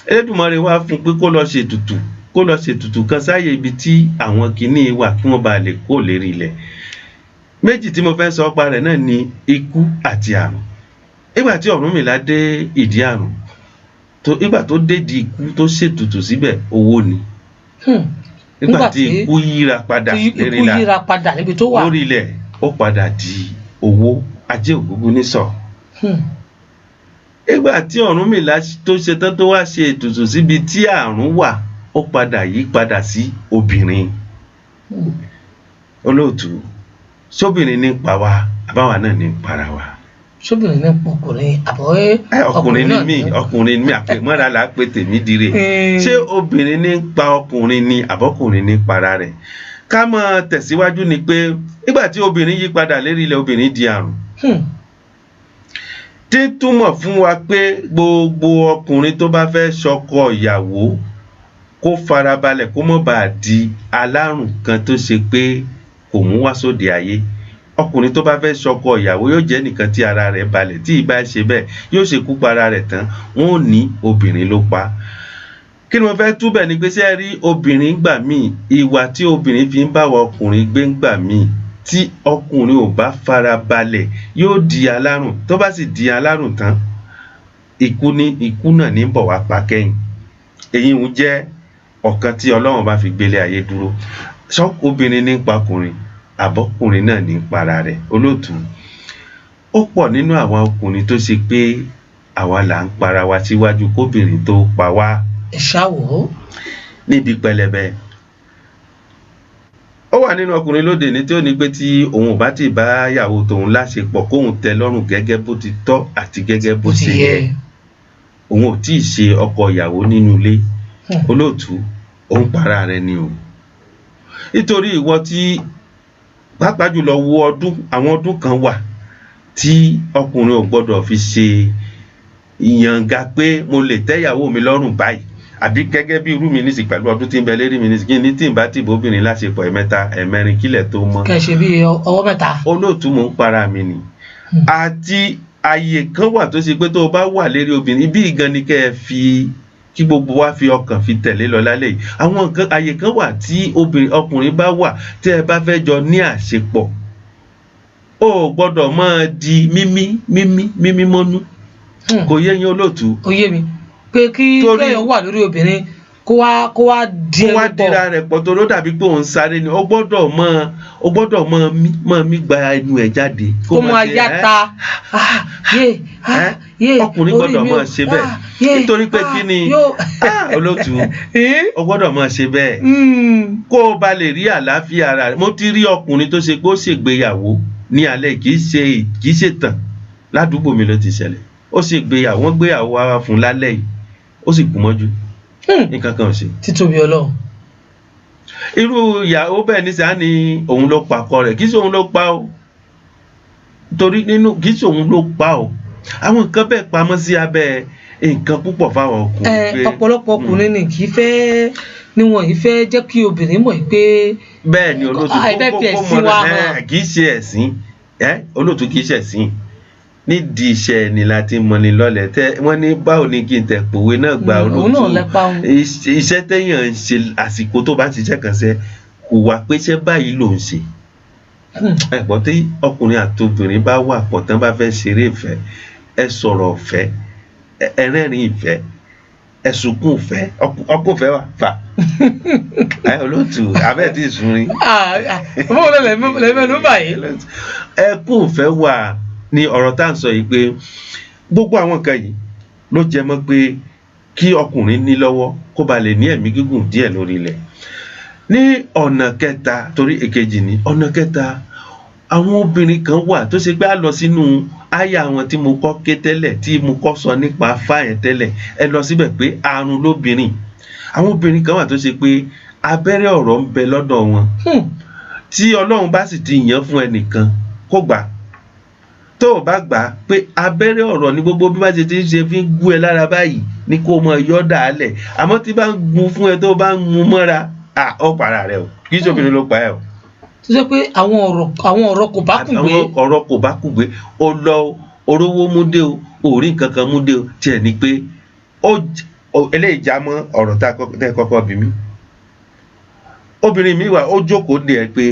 C: Elédùmarè wá fún pé kó lọ ṣètùtù kan sáyé ibi tí àwọn kìíní wà kí wọ́n bá lè kó lérí ilẹ̀. Méjì tí mo fẹ́ sọ pa rẹ̀ náà ni ikú àti àrùn. Nígbà tí Ọ̀rúnmìlà dé ìdí àrùn, nígbà tó dé di ikú tó ṣètùtù síbẹ̀, owó ni. Nígbà tí ikú yíra padà
A: níbi tó wà
C: lórí ilẹ̀, ó padà di owó. Ajé Ògúngúnnísọ̀. Nígbà tí Ọ̀rúnmìlà tó ṣetán tó wá ṣe ètùtù síbi tí àrùn wà, ó padà yí padà sí obìnrin. Olóòtú, sóbìnrin ní pa wá àbáwa náà ní para wa?
A: Sóbìnrin ní pa ọkùnrin àbọ̀
C: ọkùnrin ní mí àpèmọ́ra là á pè tèmi dire. Ṣé obìnrin ní pa ọkùnrin ni àbọ́kùnrin ní para rẹ̀? Ká máa tẹ̀síwájú ni pé nígbà tí obìnrin yí padà lérí ilẹ̀, obìnrin di àrùn. Tí túmọ̀ fún wa pé gbogbo ọkùnrin tó bá fẹ́ ṣọkọ ìyàwó kó farabalẹ̀ kó má bàa di alárùn kan tó ṣe pé kò mú wá sóde ayé. Ọkùnrin tó bá fẹ́ ṣọkọ ìyàwó yóò jẹ́ nìkan tí ara rẹ̀ balẹ̀, tí ìbá ṣe bẹ́ẹ̀ yóò ṣekú pa ara rẹ̀ tán, wọ́n ò ní obìnrin ló pa. Kí ni mo fẹ́ túbẹ̀ ni pé ṣé rí obìnrin gbà míì, ìwà tí obìnrin fi ń bá wa ọkùnrin gbé ń gbà míì, tí ọkùnrin ò bá farabalẹ̀ yóò di alárùn. Tó bá sì di alárùn tán, ikú náà ní bọ̀ wá pa kẹ́yìn. Èyí ń jẹ́ ọ̀kan tí Ọlọ́run bá fi gbélé ayé dúró. Obìnrin ní pa ọkùnrin àbọ́kùnrin náà ní para rẹ̀? Olóòtú, ó pọ̀ nínú àwọn ọkùnrin tó ṣe pé àwa là ń para wa síwájú kóbìnrin tó pa wá.
A: Ṣáwó
C: níbi pẹlẹbẹ. Ó wà nínú ọkùnrin lóde ní tí ó ní pé tí òun ò bá ti bá yàwó tòun láṣepọ̀ kóun tẹ́ lọ́rùn gẹ́gẹ́ bó ti tọ́ àti gẹ́gẹ́ bó ṣe yẹ, òun ò tí ì ṣe ọkọ ìyàwó nínú ilé. Olóòtú, òun para rẹ̀ ni o. Nítorí ìwọ tí pàápàá jùlọ wo àwọn ọdún kan wà tí ọkùnrin ò gbọdọ̀ fi ṣe ìyànga pé mo lè tẹ́ ìyàwó mi lọ́rùn báyìí, àbí gẹ́gẹ́ bí irú mi nísì pẹ̀lú ọdún tí ń bẹ lérí mi nísì kí ní tí ń bá tìbò obìnrin láṣepọ̀ ẹ̀mẹ́ta ẹ̀mẹ́rin kílẹ̀ tó mọ́.
A: Kẹ̀ṣe bí ọwọ́ mẹ́ta.
C: Olóòtú, mò ń para mi ni. Àti àyè kan wà tó ṣe pé tó o bá wà lérí obìnrin, bí ìgan ni kí gbogbo wa fi ọkàn fi tẹ̀lé lọ lálẹ́ yìí. Àwọn àyè kan wà tí ọkùnrin bá wà tí ẹ bá fẹ́ jọ ní àṣepọ̀, ó gbọ́dọ̀ máa di mímí mọ́nú. Kò yé yín olóòtú?
A: Ó yé mi pé kí kéèyàn wà lórí obìnrin kó wá
C: dira rẹ̀ pọ̀ tó ló dàbí pé òun sáré ni. Ó gbọ́dọ̀ máa mí gba ẹnu ẹ̀ jáde.
A: Kó máa yáta.
C: Ọkùnrin gbọ́dọ̀ máa ṣe bẹ́ẹ̀. Nítorí pé kí ni olóòtú, ó gbọ́dọ̀ máa ṣe bẹ́ẹ̀ kó o bá lè rí àlàáfíà ara rẹ̀. Mo ti rí ọkùnrin tó ṣe pé ó ṣègbéyàwó ní alẹ́, kì í ṣe tàn, ládùúgbò mi ló ti ṣẹlẹ̀. Ó ṣègbéyàwó, wọ́n gbéyàwó wá fún lálẹ́ yìí, ó sì kú mọ́jú. Nǹkan kan ò ṣe.
A: Títóbi Ọlọ́run.
C: Irú ìyàwó bẹ́ẹ̀ ní sáà ni òun ló pa ọkọ rẹ̀, kì í ṣe òun ló pa o. Torí kì í ṣe òun ló pa o. Àwọn nǹkan bẹ́ẹ̀ pamọ́ sí abẹ́ nǹkan púpọ̀ fáwọn ọkùnrin.
A: Ọ̀pọ̀lọpọ̀ ọkùnrin ni kì í fẹ́ ni wọn yìí fẹ́ jẹ́ kí obìnrin mọ̀ pé.
C: Bẹ́ẹ̀ ni olóòtú kó mọ̀ kì í ṣe ẹ̀sìn. Olóòtú kì í ṣe ẹ̀sìn. Nídìí iṣẹ́ ni láti mọni lọ́lẹ̀. Wọ́n ní báwo ni kí n tẹ̀ pòwe náà gba olóòtú. Iṣẹ́ téèyàn ń ṣe àsìkò tó bá ti jẹ́ kàn ṣe kò wá pé iṣẹ́ báyìí ló ń ṣe. Ẹ̀pọ̀ tí ọkùnrin àti obìnrin bá wà pọ̀ tán bá fẹ́ ṣeré ìfẹ́, ẹ sọ̀rọ̀ ìfẹ́, ẹ rẹ́rìn ìfẹ́, ẹ sunkún ìfẹ́, ọkùn ìfẹ́ wà fà. Olóòtú, abẹ́ tí ì sun rí.
A: Báwo lẹ́mẹ̀lú báyìí?
C: Ẹkún ìfẹ́ wà ní ọ̀rọ̀ tá à ń sọ yìí pé gbogbo àwọn nǹkan yìí ló jẹ mọ́ pé kí ọkùnrin ní lọ́wọ́ kó ba lè ní ẹ̀mí gígùn díẹ̀ lórí ilẹ̀. Ní ọ̀nà kẹta, torí èkejì ní ọ̀nà kẹta, àwọn obìnrin kan wà tó ṣe pé a lọ sínú àyà àwọn tí mo kọ́ ké tẹ́lẹ̀, tí mo kọ́ sọ nípa fáyẹn tẹ́lẹ̀, ẹ lọ síbẹ̀ pé àrùn lóbìnrin. Àwọn obìnrin kan wà tó ṣe pé abẹ́rẹ́ ọ̀rọ̀ ń bẹ lọ́dọ̀ wọn. Tí Ọlọ́run bá sì ti yàn fún ẹnìkan kó gbà, tó o bá gbà pé abẹ́rẹ́ ọ̀rọ̀ ní gbogbo bí bá ṣe ti ń ṣe fi ń gún ẹ lára báyìí ní kó o mọ yọ́ dàálẹ̀ àmọ́ tí bá ń gun fún ẹ tó bá ń mu mọ́ra ó para rẹ o kì í ṣe obìnrin ló pa ẹ o.
A: tó ṣe pé àwọn ọ̀rọ̀ kò bá kùn gbé.
C: àwọn ọ̀rọ̀ kò bá kùn gbé o lọ orówó mú dé o orí nǹkan kan mú dé o tiẹ̀ ní pé eléyìí já mọ́ ọ̀rọ̀ tẹ́ kọ́kọ́ bí mi. obìnrin mi wà ó jókòó dé ẹ pé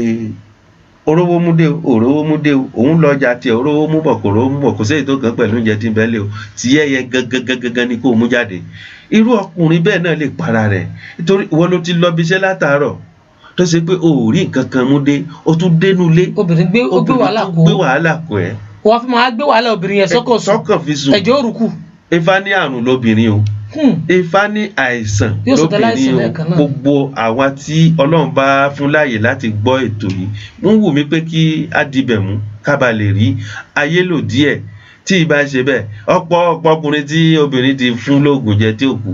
C: orówó mú dé o òrówó mú dé o òun lọ́jà tiẹ̀ orówó mú bọ̀ kò rówó mú bọ̀ kò séyìí tó kàn pẹ̀lú oúnjẹ tí ń bẹ lé o tí yẹ gangan ni kó o mú jáde. irú ọkùnrin bẹ́ẹ̀ náà lè para rẹ̀ nítorí ìwọ ló ti lọ bí iṣẹ́ látàárọ̀ tó ṣe pé o ò rí nǹkan kan mú dé o tún dénú lé.
A: obìnrin gbé
C: wàhálà kó ẹ.
A: wọ́n fi máa gbé wàhálà obìnrin yẹn
C: sọ́kàn fi sùn
A: ẹ̀jẹ̀ òrùkù.
C: Ifá ní àrùn lóbìnrin o Ifá ní àìsàn lóbìnrin o gbogbo àwa tí Ọlọ́run bá fún láàyè láti gbọ́ ètò yìí ń wù mí pé kí á dibẹ̀ mú ká ba lè rí ayé lò díẹ̀ tí ì bá ṣe bẹ́ẹ̀ ọ̀pọ̀ ọkùnrin tí obìnrin ti fún lóògùn jẹ tí ò kú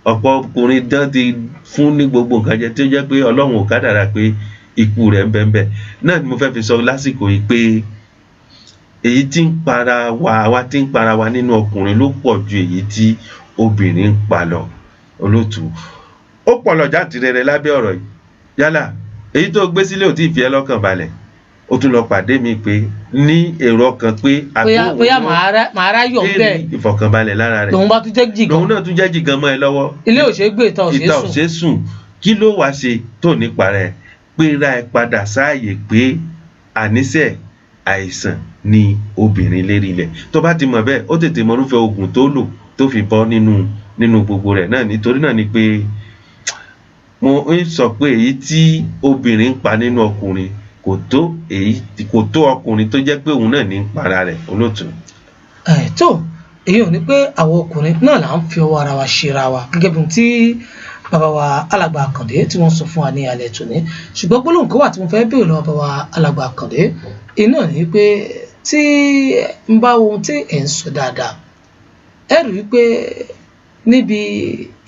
C: ọ̀pọ̀ ọkùnrin dán ti fún ní gbogbo nǹkan jẹ tí ó jẹ́ pé Ọlọ́run ò kádàrá pé ikú rẹ̀ ń bẹ́ẹ̀ náà ni mo fẹ́ fi sọ lásìkò yìí pé èyí tí ń para wa àwa tí ń para wa nínú ọkùnrin ló pọ̀ ju èyí tí obìnrin ń pa lọ olótùú ó pọ̀ lọ jáǹtìrẹrẹ lábẹ́ ọ̀rọ̀ yìí yálà èyí tó gbé sílé ò tí ì fi ẹ́ lọ́kàn balẹ̀ ó tún lọ pàdé mi pé ní èrò ọkàn pé
A: bóyá màá ráyọ̀ bẹ́ẹ̀
C: ìfọ̀kànbalẹ̀ lára rẹ̀
A: lòun bá tún jẹ́ jìgàn
C: lòun náà tún jẹ́ jìgàn mọ́ ẹ lọ́wọ́
A: ilé ò ṣe é gbé ìta
C: ò ṣe é sùn kí ló wàá ṣe tó nípa rẹ̀ pé ra ẹ padà sáàyè pé àníṣe àìsàn ni obìnrin lérí ilẹ̀ tó bá ti mọ̀ bẹ́ẹ̀ ó tètè mọ irúfẹ́ oògùn tó lò tó fi bọ́ nínú gbogbo rẹ̀ náà nítorí náà ni pé mo ń sọ pé èyí tí obìnrin ń pa nínú ọkùnrin kò tó ọkùnrin tó jẹ́ pé òun náà ní ń para rẹ̀ olóòtú.
A: tó èyí ò ní pé àwọn ọkùnrin náà là ń fi ọwọ́ ara wa ṣera wa gẹ́gẹ́ bí tí bàbá wa alàgbà Àkàndé tí wọ́n sọ fún wa ní alẹ́ tòní ṣùgbọ́n gbólóhùn kan wà tí mo fẹ́ béèrè lọ́wọ́ bàbá wa alàgbà Àkàndé iná ní pé tí ń bá ohun tí ẹ̀ ń sọ dáadáa ẹ rí i pé níbi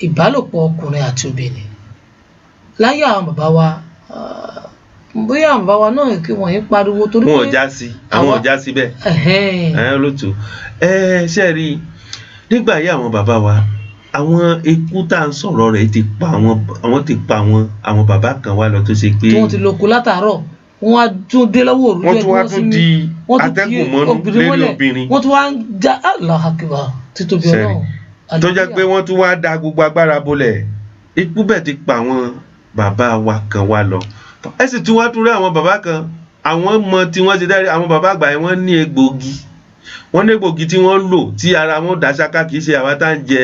A: ìbálòpọ̀ ọkùnrin àti obìnrin láyé àwọn bàbá wa bóyá àwọn bàbá wa náà kí wọ́n yín pariwo torí pé
C: àwọn ò já sí bẹ́ẹ̀ olóòtú ṣe rí nígbà yí àwọn bàbá wa àwọn ikú tá à ń sọ̀rọ̀ rẹ̀ ti pa àwọn bàbá kan wá lọ tó ṣe pé
A: tí wọ́n ti lóko látàárọ̀ wọ́n á tún dé lọ́wọ́ òru
C: wọ́n tún wá tún di atẹ́gùn mọ́nú lérí obìnrin
A: wọ́n tún wá ń já Allahu Akbar títóbi Ọlọ́run
C: tó jẹ́ pé wọ́n tún wá da gbogbo agbára bolẹ̀ ikú bẹ́ẹ̀ ti pa àwọn bàbá wa kan wá lọ ẹ sì tún wá tún rí àwọn bàbá kan àwọn ọmọ tí wọ́n ti dárí àwọn bàbá àgbà yẹn wọ́n ní egbògi tí wọ́n lò tí ara wọn dá ṣáká kì í ṣe àwa tá ń jẹ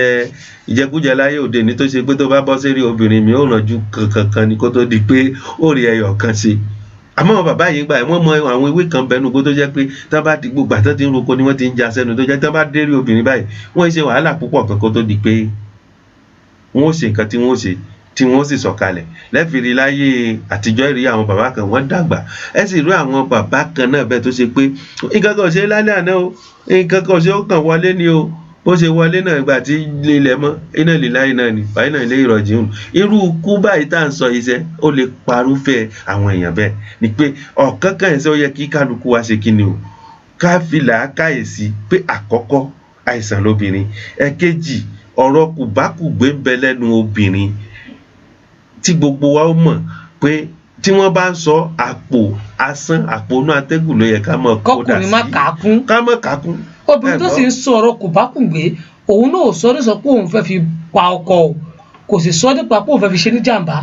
C: ìjẹkújẹ láyé òde ní tó ṣe pé tó bá bọ́ sérí obìnrin mi ó rànjú kankan ni kó tó di pé ó rí ẹyọ kan ṣe àmọ́ àwọn bàbá yìí gbà wọ́n mọ àwọn ewé kan bẹnu kó tó jẹ́ pé tá bá ti gbogbo àtọ́ ti ń roko ni wọ́n ti ń ja sẹ́nu tó jẹ́ tá bá dérí obìnrin báyìí wọ́n ṣe wàhálà púpọ̀ kan kó tó di pé wọ́n ó ṣe nǹkan tí wọ́n ó ṣe tí wọ́n sì sọ̀kalẹ̀ lẹ́fìrí láyé àtijọ́ ìrí àwọn bàbá kan wọ́n dàgbà ẹ sì rí àwọn bàbá kan náà bẹ́ẹ̀ tó ṣe pé nǹkan kan ṣe lálẹ́ àná o nǹkan kan ṣe ó kàn wọlé ni o bó ṣe wọlé náà ìgbà tí ilẹ̀ mọ́ iná lílá iná ni báyìí náà ilé ìrọ̀jì hùn irú ikú báyìí tá à ń sọ iṣẹ́ ó lè parúfẹ́ àwọn èèyàn bẹ́ẹ̀ ni pé ọ̀kan kan ẹ̀sẹ̀ ó yẹ kí kálukú wa ṣe kí ni o ká fi làákàyèsí pé àkọ́kọ́ àìsàn lóbìnrin ẹ̀kejì ọ̀rọ̀ kùbákùgbé ń bẹ lẹ́nu obìnrin tí gbogbo wa ó mọ̀ pé tí wọ́n bá ń sọ àpò asán àpò inú atẹ́gùn ló yẹ ká mọ̀ kó dà sí
A: kọkùnrin má kàákún
C: ká mọ̀ kàákún.
A: obìnrin tó sì ń sọ̀rọ̀ kùbákùngbé òun náà sọ ní sọ pé òun fẹ́ fi pa ọkọ o kò sì sọ nípa pé òun fẹ́ fi ṣe ní jàǹbá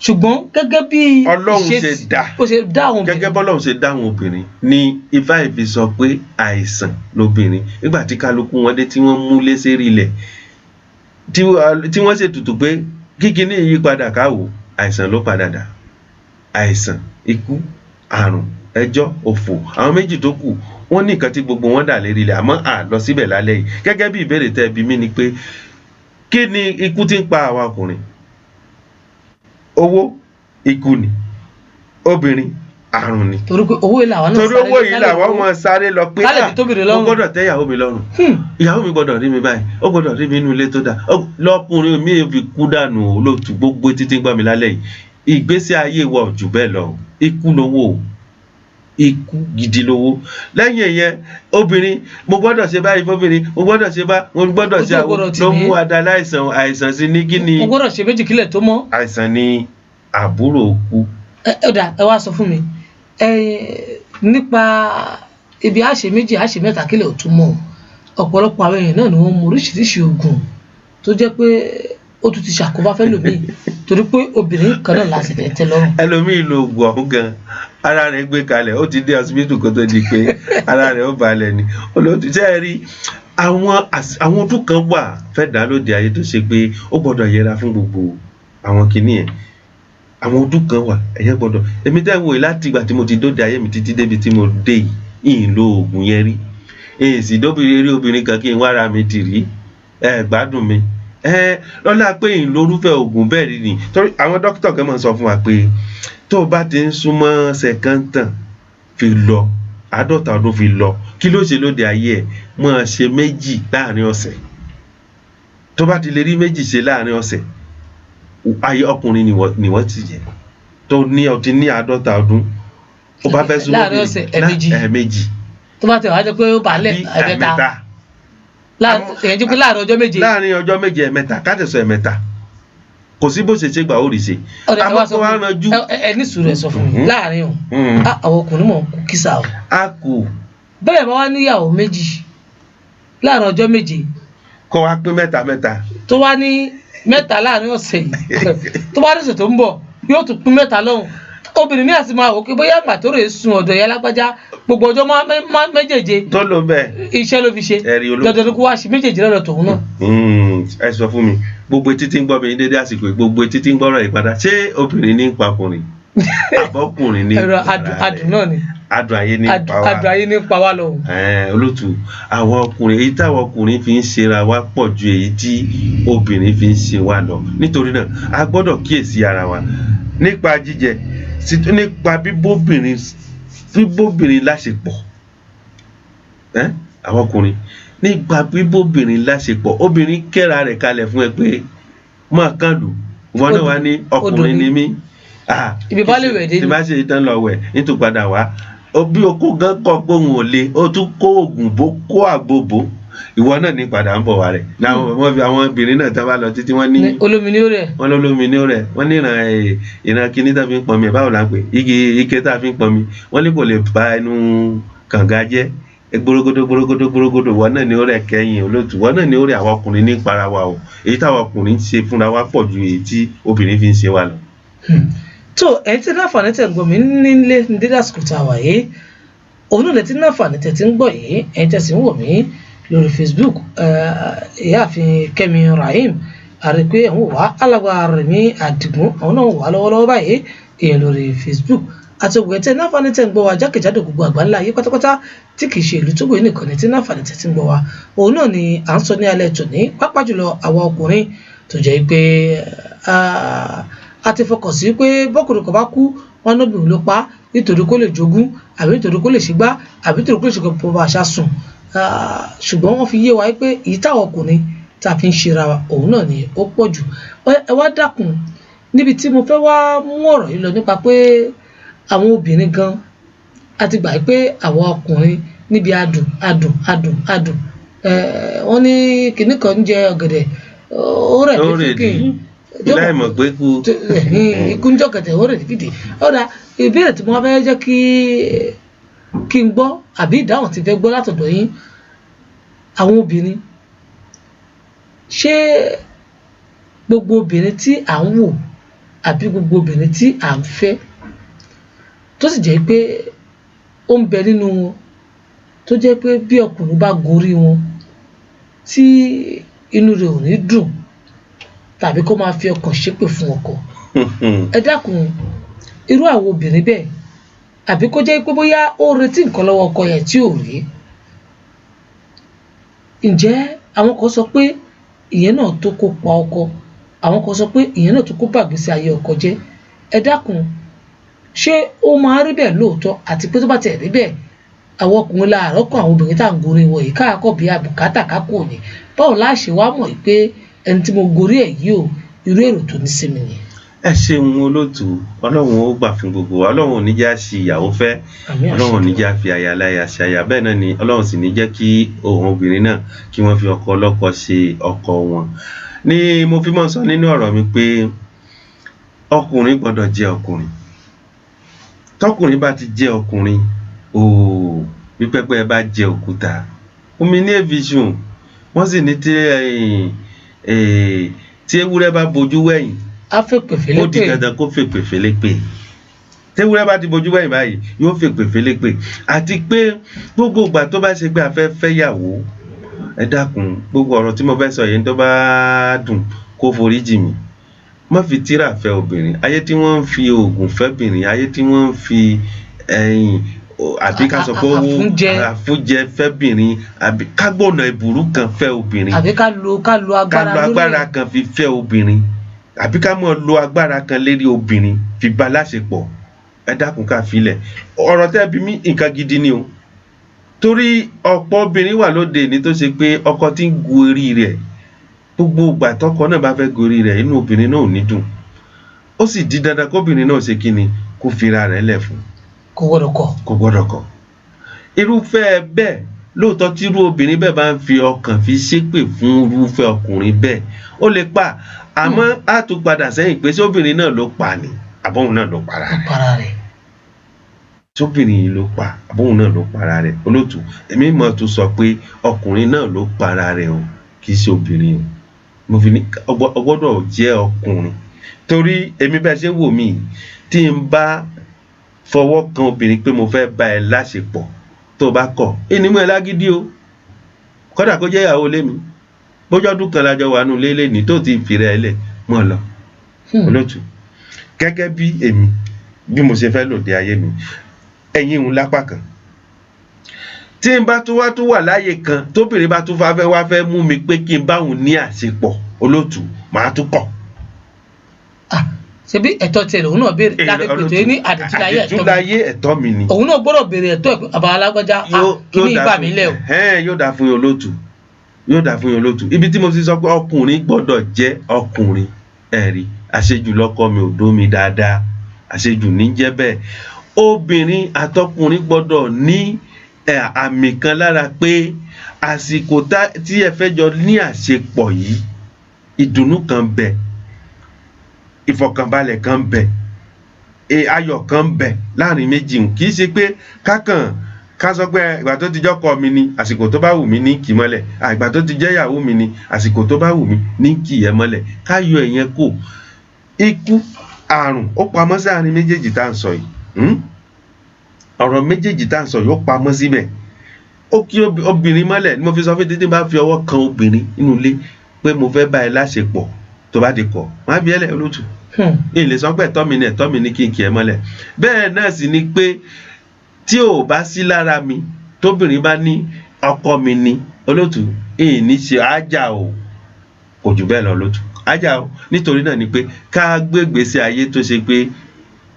A: ṣùgbọ́n gẹ́gẹ́ bí
C: Ọlọ́run ṣe dá gẹ́gẹ́ bọ́lọ́run ṣe dá àwọn obìnrin ni Ifá ìfi sọ pé àìsàn lóbìnrin nígbà tí kálukú wọn dé tí wọ́n mú lé sérí ilẹ̀ tí wọ́n ṣètùtù pé kíkiní ìyípadà káwò àìsàn ló padà dà àìsàn ikú àrùn ẹjọ́ òfò àwọn méjì tó kù wọ́n ní nǹkan tí gbogbo wọn dà lérí ilẹ̀ àmọ́ lọ síbẹ̀ lálẹ́ yìí gẹ́gẹ́ bí ìbéèrè tẹ́ bí mí ni pé kí ni ikú tí ń pa àwa ọkùnrin owó ikú ni obìnrin àrùn ni
A: torí pé owó ilà wa náà
C: torí owó yìí làwọn ọmọ sáré lọ pé ó gbọ́dọ̀ tẹ́ ìyàwó mi lọ́rùn ìyàwó mi gbọ́dọ̀ rí mi báyìí ó gbọ́dọ̀ rí mi inú ilé tó dáa lọ́kùnrin mi fi kú dànù olóòtú gbogbo títí ń gbọ́ mi lálẹ́ yìí ìgbésí ayé wa ò jù bẹ́ẹ̀ lọ ikú lówó ikú gidi lówó. Lẹ́yìn ìyẹn obìnrin mo gbọ́dọ̀ ṣe báyìí fóbìnrin mo gbọ́dọ̀ ṣe bá mo gbọ́dọ̀ ṣe àwọn ló mú adá àìsàn sí ní kí ni.
A: mo gbọ́dọ̀ ṣe méjì kílẹ̀ tó mọ́.
C: àìsàn ni àbúrò kú.
A: ẹ wá sọ fún mi nípa ibi àṣẹ méjì àṣẹ mẹ́ta kílẹ̀ ò tún mọ́ ọ̀pọ̀lọpọ̀ àwọn èèyàn náà ni wọ́n mú oríṣiríṣi oògùn tó jẹ́ pé ó tún ti ṣàkóbá fẹ́lòmíì torí pé obìnrin kan náà láti fẹ́ tẹ́ lọ́rùn.
C: ẹlòmíì lo oògùn ọ̀hún gan ara rẹ̀ gbé kalẹ̀ ó ti dé hospital kó tó di pé ara rẹ̀ ó balẹ̀ ni olóòtú tẹ́ ẹ rí àwọn ọdún kan wà fẹ́ dá lóde ayé tó ṣe pé ó gbọ́dọ̀ yẹra fún gbogbo àwọn kinní yẹn àwọn ọdún kan wà ẹ̀yẹ́ gbọ́dọ̀ èmi tẹ́ ń wòye láti ìgbà tí mo ti dóde ayé mi títí débi tí mo dé yìí ń lo oògùn yẹn rí èsì dóbìnrin rí obìnrin kan kí n wá ara mi tì rí gbádùn mi lọ́la pé ìlórúfẹ́ oògùn bẹ́ẹ̀ rí ni torí àwọn dókítà kan máa ń sọ fún wa pé tó o bá ti ń súnmọ́ sẹ̀kántàn fi lọ 50 ọdún fi lọ kí ló ṣe lóde ayé ẹ̀ máa ṣe méjì láàrin ọ̀sẹ̀ tó bá ti lè rí méjì ṣe láàrin ọ̀sẹ̀ ayé ọkùnrin ni wọ́n ti jẹ́ tó ní ọtí ní 50 ọdún ó bá fẹ́ súnmọ́
A: láàrin ọ̀sẹ̀
C: ẹ̀ẹ̀mejì
A: tó bá tẹ̀ wá jẹ́ pé ó bá lẹ̀ ẹ̀mẹ́ta èyàn jí pé láàrin ọjọ́ méje.
C: láàrin ọjọ́ méje ẹ̀mẹ́ta káàtẹ̀sọ ẹ̀mẹ́ta kò sí bó ṣe ṣe gbà ó rí ṣe.
A: àmọ́ wá ranjú. ẹni sùúrù ẹ̀ sọ fún mi láàrin o àwọn ọkùnrin mọ̀ kú kísà o.
C: a kù.
A: bẹ́ẹ̀ bá wá níyàwó méjì láàrin ọjọ́ méje.
C: kó wá pín mẹ́ta.
A: tó wá ní mẹ́ta láàrin ọ̀sẹ̀ yìí tó bá dẹ̀sẹ̀ tó ń bọ̀ yóò tún pín mẹ́ta lọ́hùn obìnrin ní àti máa wò pé bóyá àgbà tó rè sun ọ̀dọ̀ yẹn lágbájá gbogbo ọjọ́ méjèèje
C: tó ló bẹ́ẹ̀
A: iṣẹ́ ló fi ṣe dandan kó wá ṣe méjèèjì lọ́dọ̀ tòun náà.
C: ẹ sọ fún mi gbogbo etí tí ń gbọ́ mi ní dédé àsìkò gbogbo etí tí ń gbọ́rọ̀ yìí padà ṣé obìnrin ní pa ọkùnrin àbọ̀kùnrin ní
A: pa adùn náà ni
C: adùn ayé ní pa wá
A: adùn ayé ní pa wá lọ.
C: olótù àwọn ọkùnrin èyí táwọn ọkùnrin fi ń ṣera wá pọ̀ ju èyí tí obìnrin fi ń ṣe wá lọ nítorí náà a gbọ́dọ̀ kíyèsí ara wa nípa jíjẹ nípa bíbóbìnrin láṣepọ̀ àwọn ọkùnrin nípa bíbóbìnrin láṣepọ̀ obìnrin kẹ́ra rẹ̀ kalẹ̀ fún ẹ pé máa kàn lù wọn náà wá ní ọkùnrin ni mí
A: ibi bá lè wẹ̀ dé ni
C: tí bá ṣe tán lọ wẹ̀ nítorí padà wá bí okó gan kọ pé òun ò le ó tún kó oògùn bó kó àgbo bò ìwọ náà ní padà ń bọ̀ wá rẹ̀ wọ́n fi àwọn obìnrin náà tá bá lọ títí wọ́n ní
A: olómìnir rẹ̀
C: wọ́n lólómìnir rẹ̀ wọ́n ní ìran kíní tá fi ń pọnmi báwo la ń pè ike tá fi ń pọnmi wọ́n ní kò lè ba ẹnu kànga jẹ́ gbórógódó wọ́n náà ní ó rẹ̀ kẹ́yìn olóòtú wọ́n náà ní ó rẹ̀ àwọn ọkùnrin ní para wa o èyí táwọn ọkùnrin ń ṣe fúnra wa pọ̀ ju èyí tí obìnrin fi ń ṣe wa lọ.
A: tó ẹ̀yin tí náfààní tẹ̀ ń gbọ́ mi nílé ní dídá sùkúta wà yìí òun náà lè ti náfààní tẹ̀ tí ń gbọ́ yìí ẹ̀yin tẹ̀ sì ń wò mí lórí Facebook ìyáàfin Kẹ́mi Rahim àrèpé àwọn wà alàgbà Rẹ̀mí Àdìgún àwọn náà wà lọ́wọ́lọ́wọ́ báyìí èèyàn lórí Facebook àti ògùn ẹ̀tẹ̀ náfààní tẹ̀ ń gbọ́ wa jákèjádò gbogbo àgbáńlá ayé pátápátá tí kìí ṣe ìlú Tógò nìkan ní tí náfààní tẹ̀ tí ń gbọ́ wa òun náà ni à ń sọ ní alẹ́ tòní pàápàá jùlọ àwọn ọkùnrin tó jẹ́ pé a ti fọkàn sí pé bọ́kùnrin kan bá kú wọn lóbìnrin ló pa nítorí kó lè jogún àbí nítorí kó lè ṣègbà àbí nítorí kó lè ṣègbà pọ̀ bá àṣà sùn ṣùgbọ́n wọ́n fi yé wa pé èyí táwọn ọkùnrin tá a fi ń ṣera wa òun náà ni ó pọ̀ jù ẹ wá dákun níbi tí mo fẹ́ wá mú ọ̀rọ̀ yìí lọ nípa pé àwọn obìnrin gan a ti gbà pé àwọn ọkùnrin níbi adùn wọ́n ní kinní kan ń jẹ ọ̀gẹ̀dẹ̀ ó rẹ̀ ní fíkìn
C: láì mọ̀ pé
A: ikú ń jọ̀gẹ̀dẹ̀ ó rẹ̀ ní fídì ọ̀dà ìbéèrè tí mo fẹ́ jẹ́ kí n gbọ́ àbí ìdáhùn tí fẹ́ gbọ́ látọ̀dọ̀ yín àwọn obìnrin ṣé gbogbo obìnrin tí à ń wò àbí gbogbo obìnrin tí à ń fẹ́ tó sì jẹ́ pé ó ń bẹ nínú wọn tó jẹ́ pé bí ọkùnrin bá gorí wọn tí inú rẹ̀ ò ní dùn tàbí kó máa fi ọkàn ṣépè fún ọkọ ẹ dákun irú àwọn obìnrin bẹ́ẹ̀ àbí kó jẹ́ pé bóyá ó retí nǹkan lọ́wọ́ ọkọ yẹn tí ò rí ǹjẹ́ àwọn kan sọ pé ìyẹn náà tó kó pa ọkọ àwọn kan sọ pé ìyẹn náà tó kó bàgbésí ayé ọkọ jẹ́ ẹ dákun ṣé ó máa rí bẹ́ẹ̀ lóòótọ́ àti pé tó bá tẹ̀ rí bẹ́ẹ̀ àwọn ọkùnrin láàárọ̀ kan àwọn obìnrin tá à ń gorí wọn yìí káàkọ́ bí abùkátà kákò ní báwo láṣẹ wá mọ̀ pé ẹni tí mo gorí ẹ̀ yìí o irú èrò tó ní sí mi ni.
C: ẹ ṣeun olóòtú, Ọlọ́run ó gbà fún gbogbo wa, Ọlọ́run ò ní jẹ́ á ṣì ìyàwó fẹ́,
A: Àmín àṣẹ.
C: Ọlọ́run ò ní jẹ́ á fi aya láya ṣaya, bẹ́ẹ̀ náà ni Ọlọ́run sì ní jẹ́ kí òun obìnrin náà kí wọ́n fi ọkọ ọlọ́kọ ṣe ọkọ wọn. Ni mo fi máa ń sọ nínú ọ̀rọ̀ mi pé ọkùnrin gbọ́dọ̀ jẹ́ ọkùnrin. Tọkùnrin bá ti jẹ́ ọkùnrin, bí pẹ́pẹ́ bá jẹ́ òkúta, omi ní èfisùn, wọ́n sì ní tí ewúrẹ́ bá bojú wẹ̀yìn,
A: A fẹ́ pè
C: ó di
A: félépè.
C: dandan kó fèpè félépè. Tewúrẹ́ bá ti bojú wẹ̀yìn báyìí yóò fèpè félépè. Àti pé gbogbo ìgbà tó bá ṣe pé a fẹ́ fẹ́yàwó, ẹ dákun gbogbo ọ̀rọ̀ tí mo fẹ́ sọ yìí tó bá dùn kó forí jì mí. Má fi tírà fẹ́ obìnrin, ayé tí wọ́n ń fi oògùn fẹ́bìnrin, ayé tí wọ́n ń fi àbí ká sọ pé àfúnjẹ fẹ́bìnrin, àbí ká gbọ̀nà ìbùrú kan fẹ́ obìnrin,
A: Àbí ká lo
C: agbára kan fi fẹ́ obìnrin, àbí ká mọ̀ lo agbára kan lérí obìnrin fi bá láṣepọ̀. Ẹ dákun ká filẹ̀. Ọ̀rọ̀ tẹ́ bí mi nǹkan gidi ni o. Torí ọ̀pọ̀ obìnrin wà lóde ní tó ṣe pé ọkọ tí ń gu orí rẹ̀, gbogbo ìgbà tọkọ náà bá fẹ́ gorí rẹ̀, inú obìnrin náà ò ní dùn. Ó sì di dandan kóbìnrin náà ṣe kíni, kó fira rẹ̀ lẹ̀ fún.
A: kò gbọdọ̀ kọ̀.
C: Kò gbọdọ̀ kọ̀. Irúfẹ́ bẹ́ẹ̀, lóòótọ́ tí irú obìnrin bẹ́ẹ̀ bá ń fi ọkàn fi ṣépè fún irúfẹ́ ọkùnrin bẹ́ẹ̀, ó lè pa. Àmọ́ á tún padà sẹ́yìn pé sóbìnrin náà ló pa ni, àbóhùn náà ló para rẹ̀.
A: Para rẹ̀.
C: Sóbìnrin yìí ló pa, àbóhùn náà ló para rẹ̀. Olóòtú, èmi mọ̀ tó sọ pé ọkùnrin náà ló para rẹ̀ o, kì í ṣe obìnrin o. Mo fi ní ọgbọ́dọ̀ jẹ́ ọkùnrin. Torí èmi bẹ́ẹ̀ ṣe wò mí, tí n bá fọwọ́ kan obìnrin pé mo fẹ́ bá ẹ láṣepọ̀, tó bá kọ̀, ẹni mú ẹ lágídí o. Kódà kó jẹ́ ìyàwó lé mi, bójú ọdún kan lájọ wà nù lélẹ̀ ní tó ti fìrẹ́ ẹ lẹ̀ mọ́ lọ. Olóòtú, gẹ́gẹ́ bí èmi bí mo ṣe fẹ́ lòdì ayé mi, ẹ̀yin òun lápá kan. Tí n bá tún wà láyé kan, tóbìnrin bá tún wá fẹ́ mú mi pé kí n bá òun ní àṣepọ̀, olóòtú, màá tún kọ̀.
A: Ṣebí ẹ̀tọ́ tiẹ̀ lòun náà béèrè lágbègbè tó ní
C: àdìtúláyé ẹ̀tọ́ mi ni.
A: Òun náà gbọ́dọ̀ béèrè ẹ̀tọ́ ẹ̀ àbá alágbájá kí ní ìgbà mi lẹ̀ o.
C: Yóò dà fún yín olóòtú. Yóò dà fún yín olóòtú. Ibi tí mo ti sọ pé ọkùnrin gbọ́dọ̀ jẹ́ ọkùnrin, ẹ̀rí àṣejù lọ́kọ mi ò dó mi dáadáa, àṣejù ní jẹ́ bẹ́ẹ̀. Obìnrin àtọkùnrin gbọ́dọ̀ ní àmì kan lára pé àsìkò tí ẹ fẹ́ jọ ní àṣepọ̀ yìí, ìdùnnú kan bẹ, ìfọ̀kànbalẹ̀ kan bẹ, ayọ̀ kan bẹ láàrin méjì. Kì í ṣe pé ká sọ pé ìgbà tó ti jọ́kọ mi ni àsìkò tó bá wù mí ní kì í mọ́lẹ̀, ìgbà tó ti jẹ́ ìyàwó mi ni àsìkò tó bá wù mí ní kì í mọ́lẹ̀. Ká yọ ìyẹn kò. Ikú, àrùn ó pamọ́ sí àárín méjèèjì tá à ń sọ yìí. Ọ̀rọ̀ méjèèjì tá à ń sọ yìí ó pamọ́ síbẹ̀. Ó kí obìnrin mọ́lẹ̀ ni mo fi sọ fún títí bá fi ọwọ́ kan obìnrin nínú ilé pé mo fẹ́ bá ẹ láṣepọ̀, tó bá ti kọ̀, má bí ẹlẹ́ olóòtú. Ilé sọ pé ẹ̀tọ́ mi ni kí n kì ẹ mọ́lẹ̀. Bẹ́ẹ̀ náà sì ni pé tí ò bá sí lára mi, tóbìnrin bá ní ọkọ mi ni, olóòtú, ní ṣe ájà o, kò jù bẹ́ẹ̀ lọ olóòtú, ájà o. Nítorí náà ni pé ká gbé ìgbésí ayé tó ṣe pé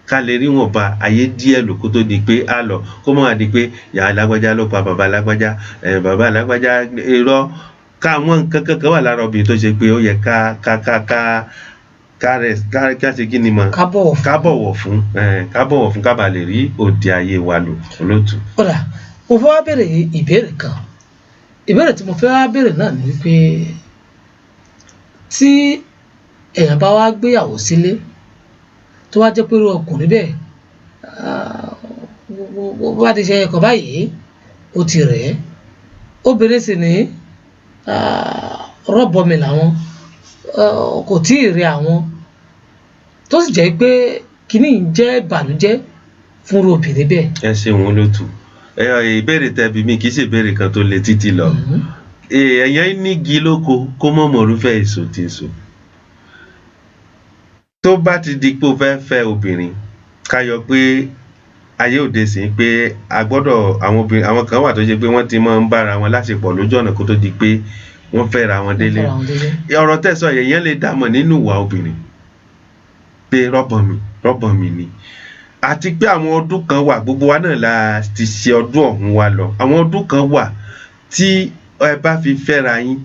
C: ká lè rí wọn ba ayé díẹ̀ lò kó tó di pé á lọ, kó mọ́ àdí pé ìyá alágbájá ló pa bàbá alágbájá, bàbá alágbájá irọ́. Káwọn nǹkan kankan wà lára obìnrin tó ṣe pé ó yẹ ká ṣe kí ni mọ̀, ká bọ̀wọ̀ fún ká bàa lè rí òde ayé wa lò olóòtú.
A: Ọ̀rà, mo fẹ́ wá béèrè ìbéèrè kan. Ìbéèrè tí mo fẹ́ wá béèrè náà ni wípé tí èèyàn bá wá gbéyàwó sílé tó wá jẹ́ pé irú ọkùnrin bẹ́ẹ̀ bá ti ṣe ẹ̀kọ́ báyìí ó ti rẹ̀ ẹ́, obìnrin sì ní rọ́bọmi làwọn, kò tí ì rí àwọn, tó sì jẹ́ pé kíní jẹ́ ìbànújẹ́ fún obìnrin bẹ́ẹ̀.
C: Ẹ ṣeun olóòtú. Ìbéèrè tẹbi mi kì í ṣe ìbéèrè kan tó le títí lọ. Èèyàn nígi lóko kó mọ̀ mọ̀rúfẹ́ èso tí ń so. Tó bá ti di pé o fẹ́ fẹ́ obìnrin, ká yọ pé ayé òde sí pé a gbọ́dọ̀ àwọn kan wà tó ṣe pé wọ́n ti máa ń bára wọn láṣepọ̀ lójú ọ̀nà kó tó di pé wọ́n fẹ́ ra wọn délé. Ọ̀rọ̀ tẹ̀sán èèyàn lè dàmọ̀ nínú ìwà obìnrin pé rọ́bọ̀n mi ni. Àti pé àwọn ọdún kan wà, gbogbo wa náà la ti ṣe ọdún ọ̀hún wa lọ. Àwọn ọdún kan wà tí ẹ bá fi fẹ́ra yín,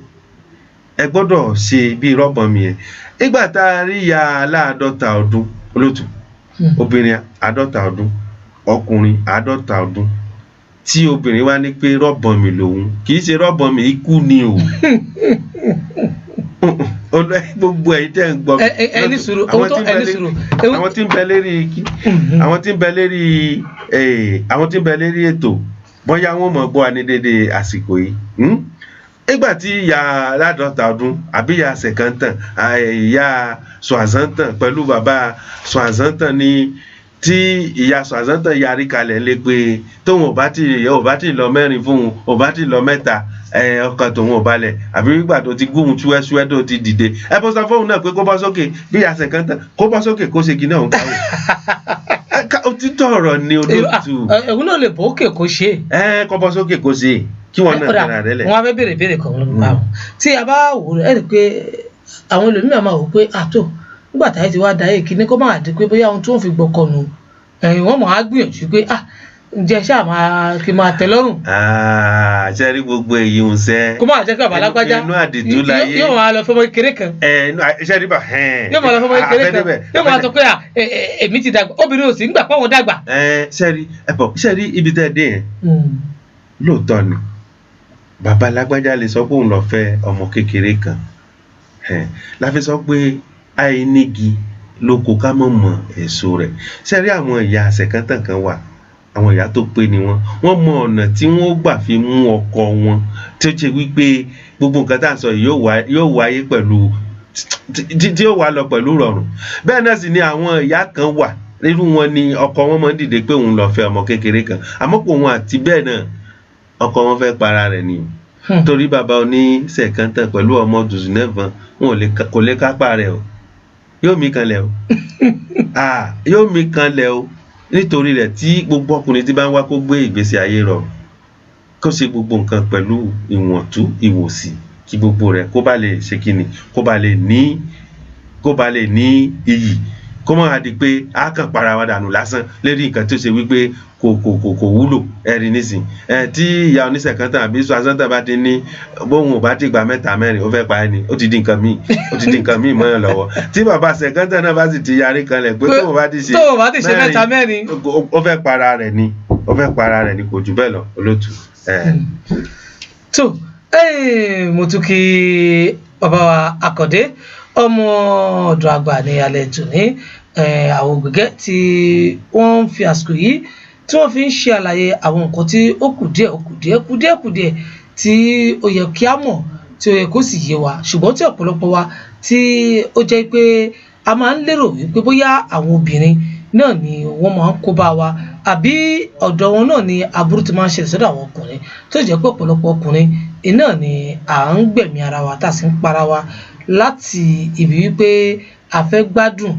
C: ẹ gbọ́dọ̀ ṣe bí rọ́bọ̀n mi yẹn nígbà tá a rí ìyá aláàdọ́ta ọdún olótù obìnrin 50 ọdún ọkùnrin 50 ọdún tí obìnrin wá ní pé rọ́bọ̀n mi lòun kì í ṣe rọ́bọ̀n mi ikú ni o gbogbo ẹ̀yin tẹ́ ń gbọ́
A: ẹni sùúrù
C: àwọn tí ń bẹ lérí ètò bóyá wọ́n mọ̀ gbọ́ wa ní dédé àsìkò yìí nígbà tí ìyá aládọ́ta ọdún àbí ìyá sẹ̀kántàn ìyá sọ̀àzántàn pẹ̀lú bàbá sọ̀àzántàn ní tí ìyá sọ̀àzántàn yarí kalẹ̀ lé pé tóun ò bá ti lọ mẹ́rin fún un ò bá ti lọ mẹ́ta ọkàn tòun ò balẹ̀ àbí nígbà tó ti gbóhùn túwẹ́súwẹ́ tó ti dìde ẹ bọ́ sọ fóun náà pé kó bọ́ sókè bí ìyá sẹ̀kántàn kó bọ́ sókè kó ṣe kíní ọ̀hún káwọ́ òtítọ́ ọ̀rọ̀ ni olóòtú
A: ẹ̀hún náà lè bọ́ òkè kó ṣe
C: kó bọ́ sókè kó ṣe kí wọn náà tẹ̀ra rẹ lẹ̀.
A: wọn á fẹ́ béèrè kan ló ń bá wọn tí a bá wò ẹ rí i pé àwọn ẹlòmíràn máa wò pé àtò nígbà táyé ti wá dáyé kíní kó máa di pé bóyá ohun tó ń fi gbọkànnù wọn máa gbìyànjú pé ǹjẹ́ ṣáà máa kí máa tẹ́ lọ́rùn.
C: ṣe rí gbogbo èyí ń sẹ́.
A: kó máa jẹ́ ká balágbájá
C: inú àdìtú láyé
A: yóò máa lọ fọmọ kékeré kan.
C: ṣe rí bá
A: yóò máa lọ fọmọ kékeré kan yóò máa sọ pé èmi ti dàgbà obìnrin ò sì ń gbà pọ́n wọn dàgbà.
C: ṣe rí ibi tẹ́ dé yẹn lóòótọ́ ni bàbá lágbájá lè sọ pé òun lọ fẹ́ ọmọ kékeré kan la fi sọ pé àìnígi lóko ká mọ̀ mọ̀ èso rẹ̀ ṣe rí àwọn ìyá àṣẹkántàn kan wà àwọn ìyá tó pé ni wọ́n mọ ọ̀nà tí wọ́n gbà fi mú ọkọ wọn tí ó ṣe wípé gbogbo nǹkan tá à ń sọ yìí yóò wáyé pẹ̀lú tí yóò wá lọ pẹ̀lú rọrùn bẹ́ẹ̀ náà sì ni àwọn ìyá kan wà irú wọn ni ọkọ wọn máa ń dìde pé òun lọ fẹ́ ọmọ kékeré kan àmọ́ kò wọn àti bẹ́ẹ̀ náà ọkọ wọn fẹ́ para rẹ̀ ni torí bàbá oníṣẹ̀kántàn pẹ̀lú ọmọ dùsùnẹ́fọn wọn kò lè kápá rẹ̀ o yóò mí kanlẹ̀ o yóò mí kanlẹ̀ o nítorí rẹ̀ tí gbogbo ọkùnrin tí bá ń wá kó gbé ìgbésí ayé rọrùn kó ṣe gbogbo nǹkan pẹ̀lú ìwọ̀ntú ìwòsì kí gbogbo rẹ̀ kó bá lè ṣe kíni kó bá lè ní iyì kó má di pé a kàn para wa dànù lásán lérí nǹkan tó ṣe wípé kò wúlò ẹ̀rí nísìn tí ìyá oníṣẹ̀kántàn àbí sọ̀àzántàn bá ti ní bóun ò bá ti gba 3 mẹ́rin ó fẹ́ pa ẹni ó ti di nǹkan míì mọ́ ẹ lọ́wọ́ tí bàbá ṣẹ̀kántàn náà bá sì ti yarí kanlẹ̀ pé tóun bá ti ṣe
A: 3 mẹ́rin
C: ó fẹ́ para rẹ̀ ni kò jù bẹ́ẹ̀ lọ olótù.
A: tó mo tún kí bàbá wa Àkàndé ọmọ ọ̀dọ̀ àgbà ní alẹ́ tòní àwọn gbẹ̀gẹ́ tí wọ́n ń fi àsìkò yìí tí wọ́n fi ń ṣe àlàyé àwọn nǹkan tí ó kù díẹ̀ tí ó yẹ kí á mọ̀ tí ó yẹ kó sì yé wa ṣùgbọ́n tí ọ̀pọ̀lọpọ̀ wa tí ó jẹ́ pé a máa ń lérò wípé bóyá àwọn obìnrin náà ni wọ́n máa ń kó bá wa àbí ọ̀dọ̀ wọn náà ni aburú ti máa ń ṣẹlẹ̀ sọ́dọ̀ àwọn ọkùnrin tó jẹ́ pé ọ̀pọ̀lọpọ̀ ọkùnrin iná ni à ń gbẹ̀mí ara wa tá a sì ń para wa láti ibi wípé a fẹ́ gbádùn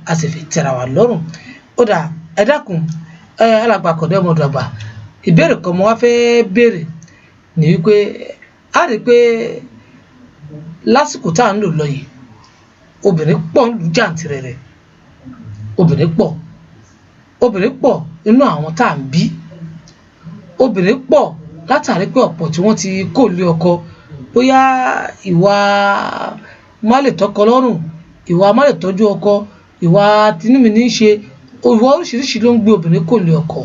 A: a sì fẹ́ tẹ́ra wa lọ́rùn. Ó dà ẹ dákun alàgbà Àkàndé ọmọ ọ̀dọ̀ àgbà ìbéèrè kan mo wá fẹ́ béèrè ní wípé a rí pé lásìkò tá à ń lò lọ yìí obìnrin pọ̀ ń lù jàǹtìrẹrẹ obìnrin pọ̀ nínú àwọn tá à ń bí obìnrin pọ̀ látàrí pé ọ̀pọ̀ tí wọ́n ti kó lé ọkọ bóyá ìwà má lè tọ́kọ lọ́rùn ìwà má lè tọ́jú ọkọ ìwà tinúmi ní í ṣe ìwà oríṣiríṣi ló ń gbé obìnrin kó lé ọkọ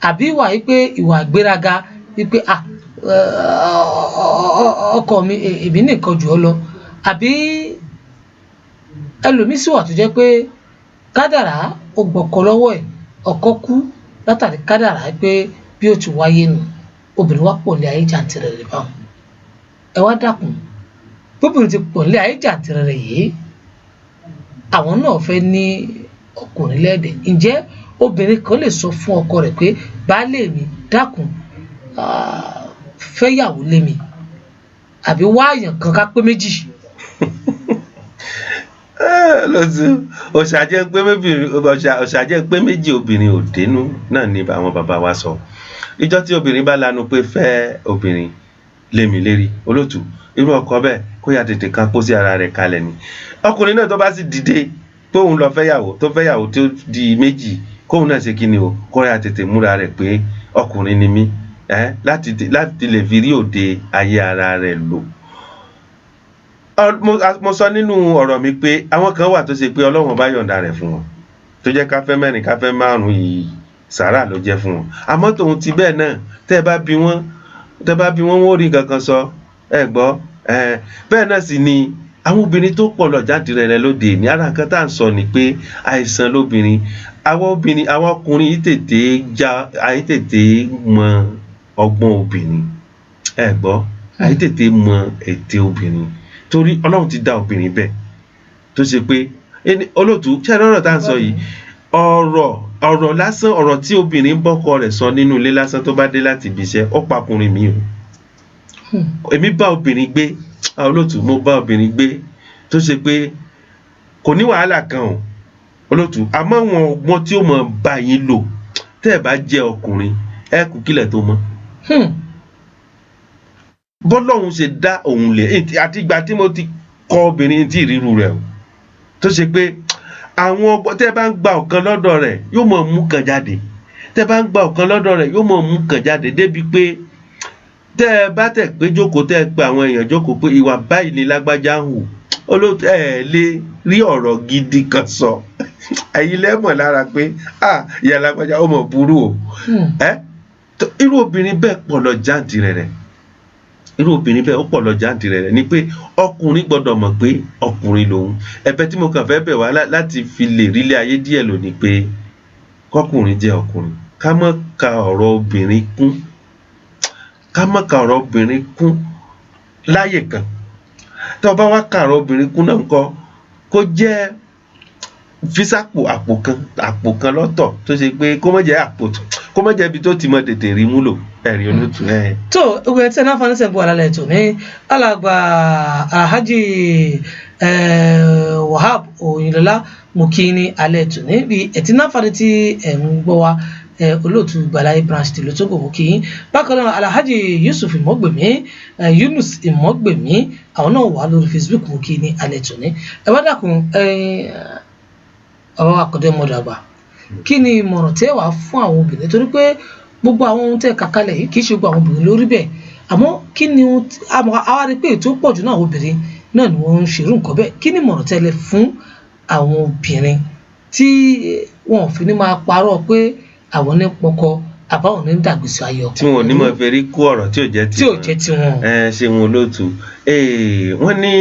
A: àbí ìwà yìí pé ìwà ìgbéraga wípé ọkọ mi èmi nìkan jù ọ lọ àbí ẹlòmíín sì wà tó jẹ́ pé kádàrá ó gbọ́kọ lọ́wọ́ ẹ̀ ọkọ kú látàrí kádàrá pé bí ó ti wáyé nù obìnrin wá pọ̀ lé ayé jàǹtìrẹrẹ báwọn ẹ wá dákun bóbìnrin ti pọ̀ lé ayé jàǹtìrẹrẹ yìí àwọn náà fẹ́ ní ọkùnrin lẹ́ẹ̀dẹ̀ ǹjẹ́ obìnrin kan lè sọ fún ọkọ rẹ̀ pé baálé mi dákun fẹ́yàwó lé mi àbí wáàyàn kan ká pé méjì.
C: lọ́sùn ọ̀ṣàjẹ́ pé méjì obìnrin ò dénú náà ni àwọn bàbá wa sọ ìjọ tí obìnrin bá lanu pé fẹ́ obìnrin lémi lérí olótù irú ọkọ bẹ́ẹ̀ kó yà tètè kan kó sí ara rẹ̀ kalẹ̀ ni ọkùnrin náà tó bá sì dìde pé òun lọ fẹ́yàwó tó di méjì kóun náà ṣe kí ni o kó yà tètè múra rẹ̀ pé ọkùnrin ni mí láti lè fi rí òde ayé ara rẹ̀ lò mo sọ nínú ọ̀rọ̀ mi pé àwọn kan wà tó ṣe pé Ọlọ́run bá yọ̀ǹda rẹ̀ fún wọn tó jẹ́ ká fẹ́ mẹ́rin ká fẹ́ márùn yìí sàrà ló jẹ́ fún wọn àmọ́ tòun ti bẹ́ẹ̀ náà tẹ́ bá bí wọ́n wọ́n ò rí kankan sọ ẹ gbọ́ bẹ́ẹ̀ náà sì ni àwọn obìnrin tó pọ̀ lọ jáde rẹ̀ lóde ní ara nǹkan tá à ń sọ ni pé àìsàn lóbìnrin àwọn ọkùnrin yìí tètè mọ ọgbọ́n obìnrin ẹ gbọ́ àìtètè mọ ète obìnrin torí Ọlọ́run ti dá obìnrin bẹ́ẹ̀ tó ṣe pé olóòtú ṣé ọ̀rọ̀ tá à ń sọ yìí ọ̀rọ̀ lásán ọ̀rọ̀ tí obìnrin bọ́kọ rẹ̀ sọ nínú ilé lásán tó bá dé láti ibi iṣẹ́ ó pakùnrin mi o èmi bá obìnrin gbé olóòtú mo bá obìnrin gbé tó ṣe pé kò ní wàhálà kan o olóòtú àmọ́ àwọn ọgbọ́n tí ó mọ̀ bá yín lò tẹ́ ẹ̀ bá jẹ́ ọkùnrin ẹ kú kílẹ̀ tó mọ́ bọ́lọ́hun ṣe dá òun lẹ̀ àti ìgbà tí mo ti kọ́ obìnrin tí ìrírú rẹ̀ o tó ṣe pé àwọn ọgbọ́n tẹ́ bá ń gba ọ̀kan lọ́dọ̀ rẹ̀ yóò mọ̀ mú kan jáde tẹ́ bá ń gba ọ̀kan lọ́dọ̀ rẹ̀ yóò mọ̀ mú kan jáde débi pé tẹ́ ẹ bá tẹ̀ pé jókòó tẹ́ ẹ pé àwọn èèyàn jókòó pé ìwà báyìí ni lágbájá ń hù olóòtú ẹ lè rí ọ̀rọ̀ gidi kan sọ ẹ̀yin lẹ́mọ̀ lára pé ìyá lágbájá ó mọ̀ burú o irú obìnrin bẹ́ẹ̀ pọ̀ lọ jáǹtì rẹ̀ irú obìnrin bẹ́ẹ̀ ó pọ̀ lọ jáǹtì rẹ̀ ni pé ọkùnrin gbọ́dọ̀ mọ̀ pé ọkùnrin lòun ẹ̀bẹ̀ tí mo kàn fẹ́ bẹ̀ wá láti fi lè rílé ayé díẹ̀ lónìí pé kọkùnrin jẹ́ ọkùnrin ká má ka ọ̀rọ̀ obìnrin kún láyè kan tó bá wá ka ọ̀rọ̀ obìnrin kún náà ńkọ́ kó jẹ́ fisapo àpò kan lọ́tọ̀ tó ṣe pé kó má jẹ́ ibi tó ti mọ tètè rí múlò ẹ̀rí olóòtú ẹ̀.
A: tó ìwé tí náà fani sẹ́ńpọ̀ alálẹ̀ tó ní alàgbà Alhaji Wahab Oyinlọlá Mukini alẹ́ tó ní bí ẹ̀tí náà fani tí ẹ̀ ń gbọ́ wa olóòtú Gbàláyé branch tìlú Tógò Mukini bákan náà Alhaji Yusuf Ìmọ̀gbèmí Yunus Ìmọ̀gbèmí àwọn náà wà lórí Facebook Mukini alẹ́ tó ní ẹ wá dákun ọ̀rọ̀ àkọ́dé mọ́dọ̀ àgbà kí ni ìmọ̀ràn tẹ́ wàá fún àwọn obìnrin torí pé gbogbo àwọn ohun tẹ́ kàkálẹ̀ yìí kì í ṣe gbogbo àwọn obìnrin lórí bẹ́ẹ̀ àmọ́ kí ni àwa rí pé ètò pọ̀jù náà obìnrin náà ni wọ́n ń ṣerú nǹkan bẹ́ẹ̀ kí ni ìmọ̀ràn tẹ́lẹ̀ fún àwọn obìnrin tí wọn ò fi ní máa parọ́ pé àwọn ní pọkọ àbáwọn ní dàgbèsè ayọ̀
C: tí wọn ò ní mọ̀ fẹ́ rí kó ọ̀rọ̀ tí ò jẹ́ tiwọn ṣe wọn olóòtú wọ́n ní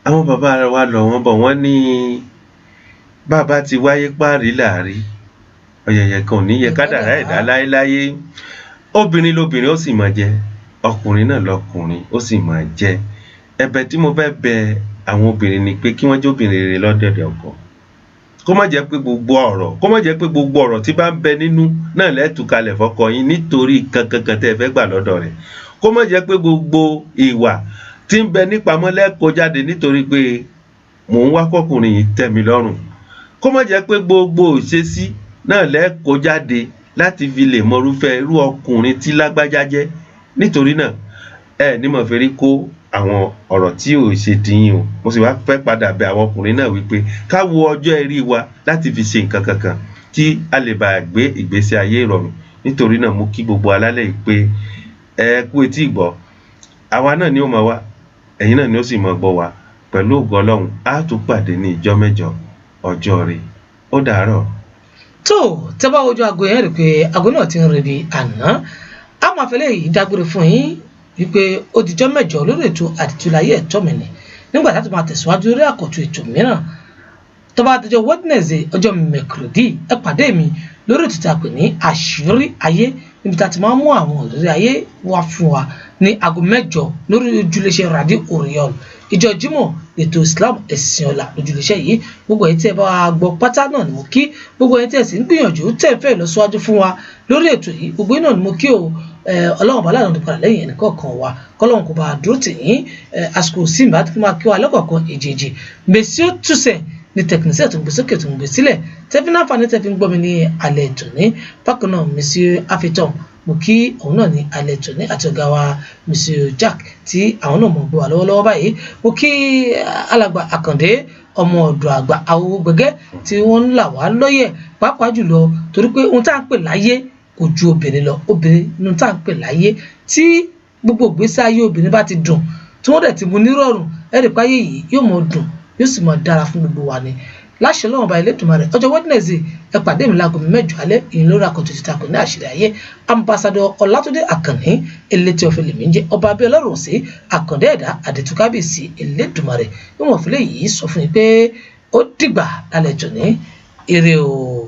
C: àwọn bàbá wa lọ wọ́n bọ̀ wọ́n ní bàbá ti wáyé páàrí láàrí ọ̀yẹ̀yẹ̀ kan ní yẹ kádàrá ẹ̀dá láéláyé obìnrin lóbìnrin ó sì máa jẹ ọkùnrin náà lọkùnrin ó sì máa jẹ ẹ̀bẹ̀ tí mo fẹ́ bẹ̀ àwọn obìnrin ni pé kí wọ́n jẹ́ obìnrin rere lọ́dẹ̀dẹ̀ ọkọ kó má jẹ́ pé gbogbo ọ̀rọ̀ tí bá ń bẹ nínú náà lẹ́tù kalẹ̀ fọ́kọ yín nítorí kankan tẹ́ ẹ fẹ́ gbà lọ́dọ̀ rẹ̀ kó má jẹ́ pé gbogbo ìwà tí ń bẹ nípamọ́ lẹ́kọ̀ọ́ jáde nítorí pé mò ń wá kọkùnrin yìí tẹ́ mi lọ́rùn kó má jẹ́ pé gbogbo ìṣesí náà lẹ́kọ̀ọ́ jáde láti fi lè mọrúfẹ́ irú ọkùnrin tí lágbájá jẹ́ nítorí náà ní mo fẹ́ rí kó àwọn ọ̀rọ̀ tí ò ṣe tiyín o mo sì wá fẹ́ padà bẹ̀ àwọn ọkùnrin náà wípé ká wo ọjọ́ ẹ̀rí wa láti fi ṣe nǹkan kankan kí a lè bá gbé ìgbésí ayé ìrọ̀rùn nítorí náà mo kí gbogbo alálẹ̀ yìí pé ẹ kú etí ìgbọ́ àwa náà ni ó máa wá ẹ̀yin náà ni ó sì máa gbọ́ wa pẹ̀lú ògo Ọlọ́run á tún pàdé ní ìjọ́ mẹ́jọ ọjọ́ rẹ̀ ó dàárọ̀.
A: tó tẹ́ bá wojú aago yẹn rí pé aago náà ti ń rebi àná a máa fẹ́ lẹ́yìn dágbére fún yín wípé ó dijọ́ mẹ́jọ lórí ètò Àdìtúláyé ẹ̀tọ́ mi ni nígbà tá a tún máa tẹ̀síwájú lórí àkọ́tún ètò mìíràn tó bá dijọ́ Wednesday ọjọ́ mẹ́kúròdì ẹ pàdé mi lórí ètò tí a pè ní àṣírí ayé níbi tá a ti máa mú àwọn òrìrì ayé wá fún wa ní aago mẹ́jọ lórí ojúléṣẹ́ Radio Oriol ìjọ Jímọ̀ ètò Islam ẹ̀sìn ọ̀la lójúléṣẹ́ yìí gbogbo ẹ̀yin tí ẹ bá wa gbọ́ pátá náà ni mo kí gbogbo ẹ̀yin tí ẹ sì ń gbìyànjú tẹ̀ ń fẹ́ lọ síwájú fún wa lórí ètò yìí gbogbo náà ni mo kí o Ọlọ́run bá láàánú nípa lẹ́yìn ẹnìkọ̀ọ̀kan wa kọ́lọ́run kò bá dúró tì yín àsìkò sí ìbá tó máa kí wa lọ́kọ̀ọ̀kan èjèèjì mbèsí ó túṣẹ̀ ní tẹkinísẹ̀ tó ń gbé sókè tó ń gbé sílẹ̀ tẹ́fínà fani tẹ́fí ń gbọ́ mi ní alẹ́ ètò ní bákan náà Monsieur Afetom mo kí òun náà ní alẹ́ ètò ní àti ọ̀gá wa Monsieur Jack tí àwọn náà mọ̀ gbé wa lọ́wọ́lọ́wọ́ báyìí mo kí alàgbà Àkàndé ọmọ ọ̀dọ̀ àgbà Awo Gbẹ̀gẹ́ tí wọ́n ń là wá lóyè pàápàá jùlọ torí pé ohun tá à ń pè láyé kò ju obìnrin lọ obìnrin ní ohun tá à ń pè láyé tí gbogbo ìgbésí ayé obìnrin bá ti dùn tí wọ́n dẹ̀ ti mú nírọ̀rùn ẹ̀rí páyé yìí yóò mọ dùn yóò sì mọ dára fún gbogbo wa ni láṣẹ lọ́wọ́ ọba Elédùmarè ọjọ́ Wednesday ẹ pàdé mi láago 8 alẹ́ ìyìn lórí àkọ́tù títa kò ní àṣírí ayé ambassador Ọlátúndé Àkànní elétí ọ̀fẹ́ lèmi ń jẹ́ ọba abẹ́ ọlọ́run sí àkàndé ẹ̀dá àdètú kábíyèsí Elédùmarè bí wọ́n fi lè yìí sọ fún yín pé ó dìgbà lálẹ́ jọ ní ire o.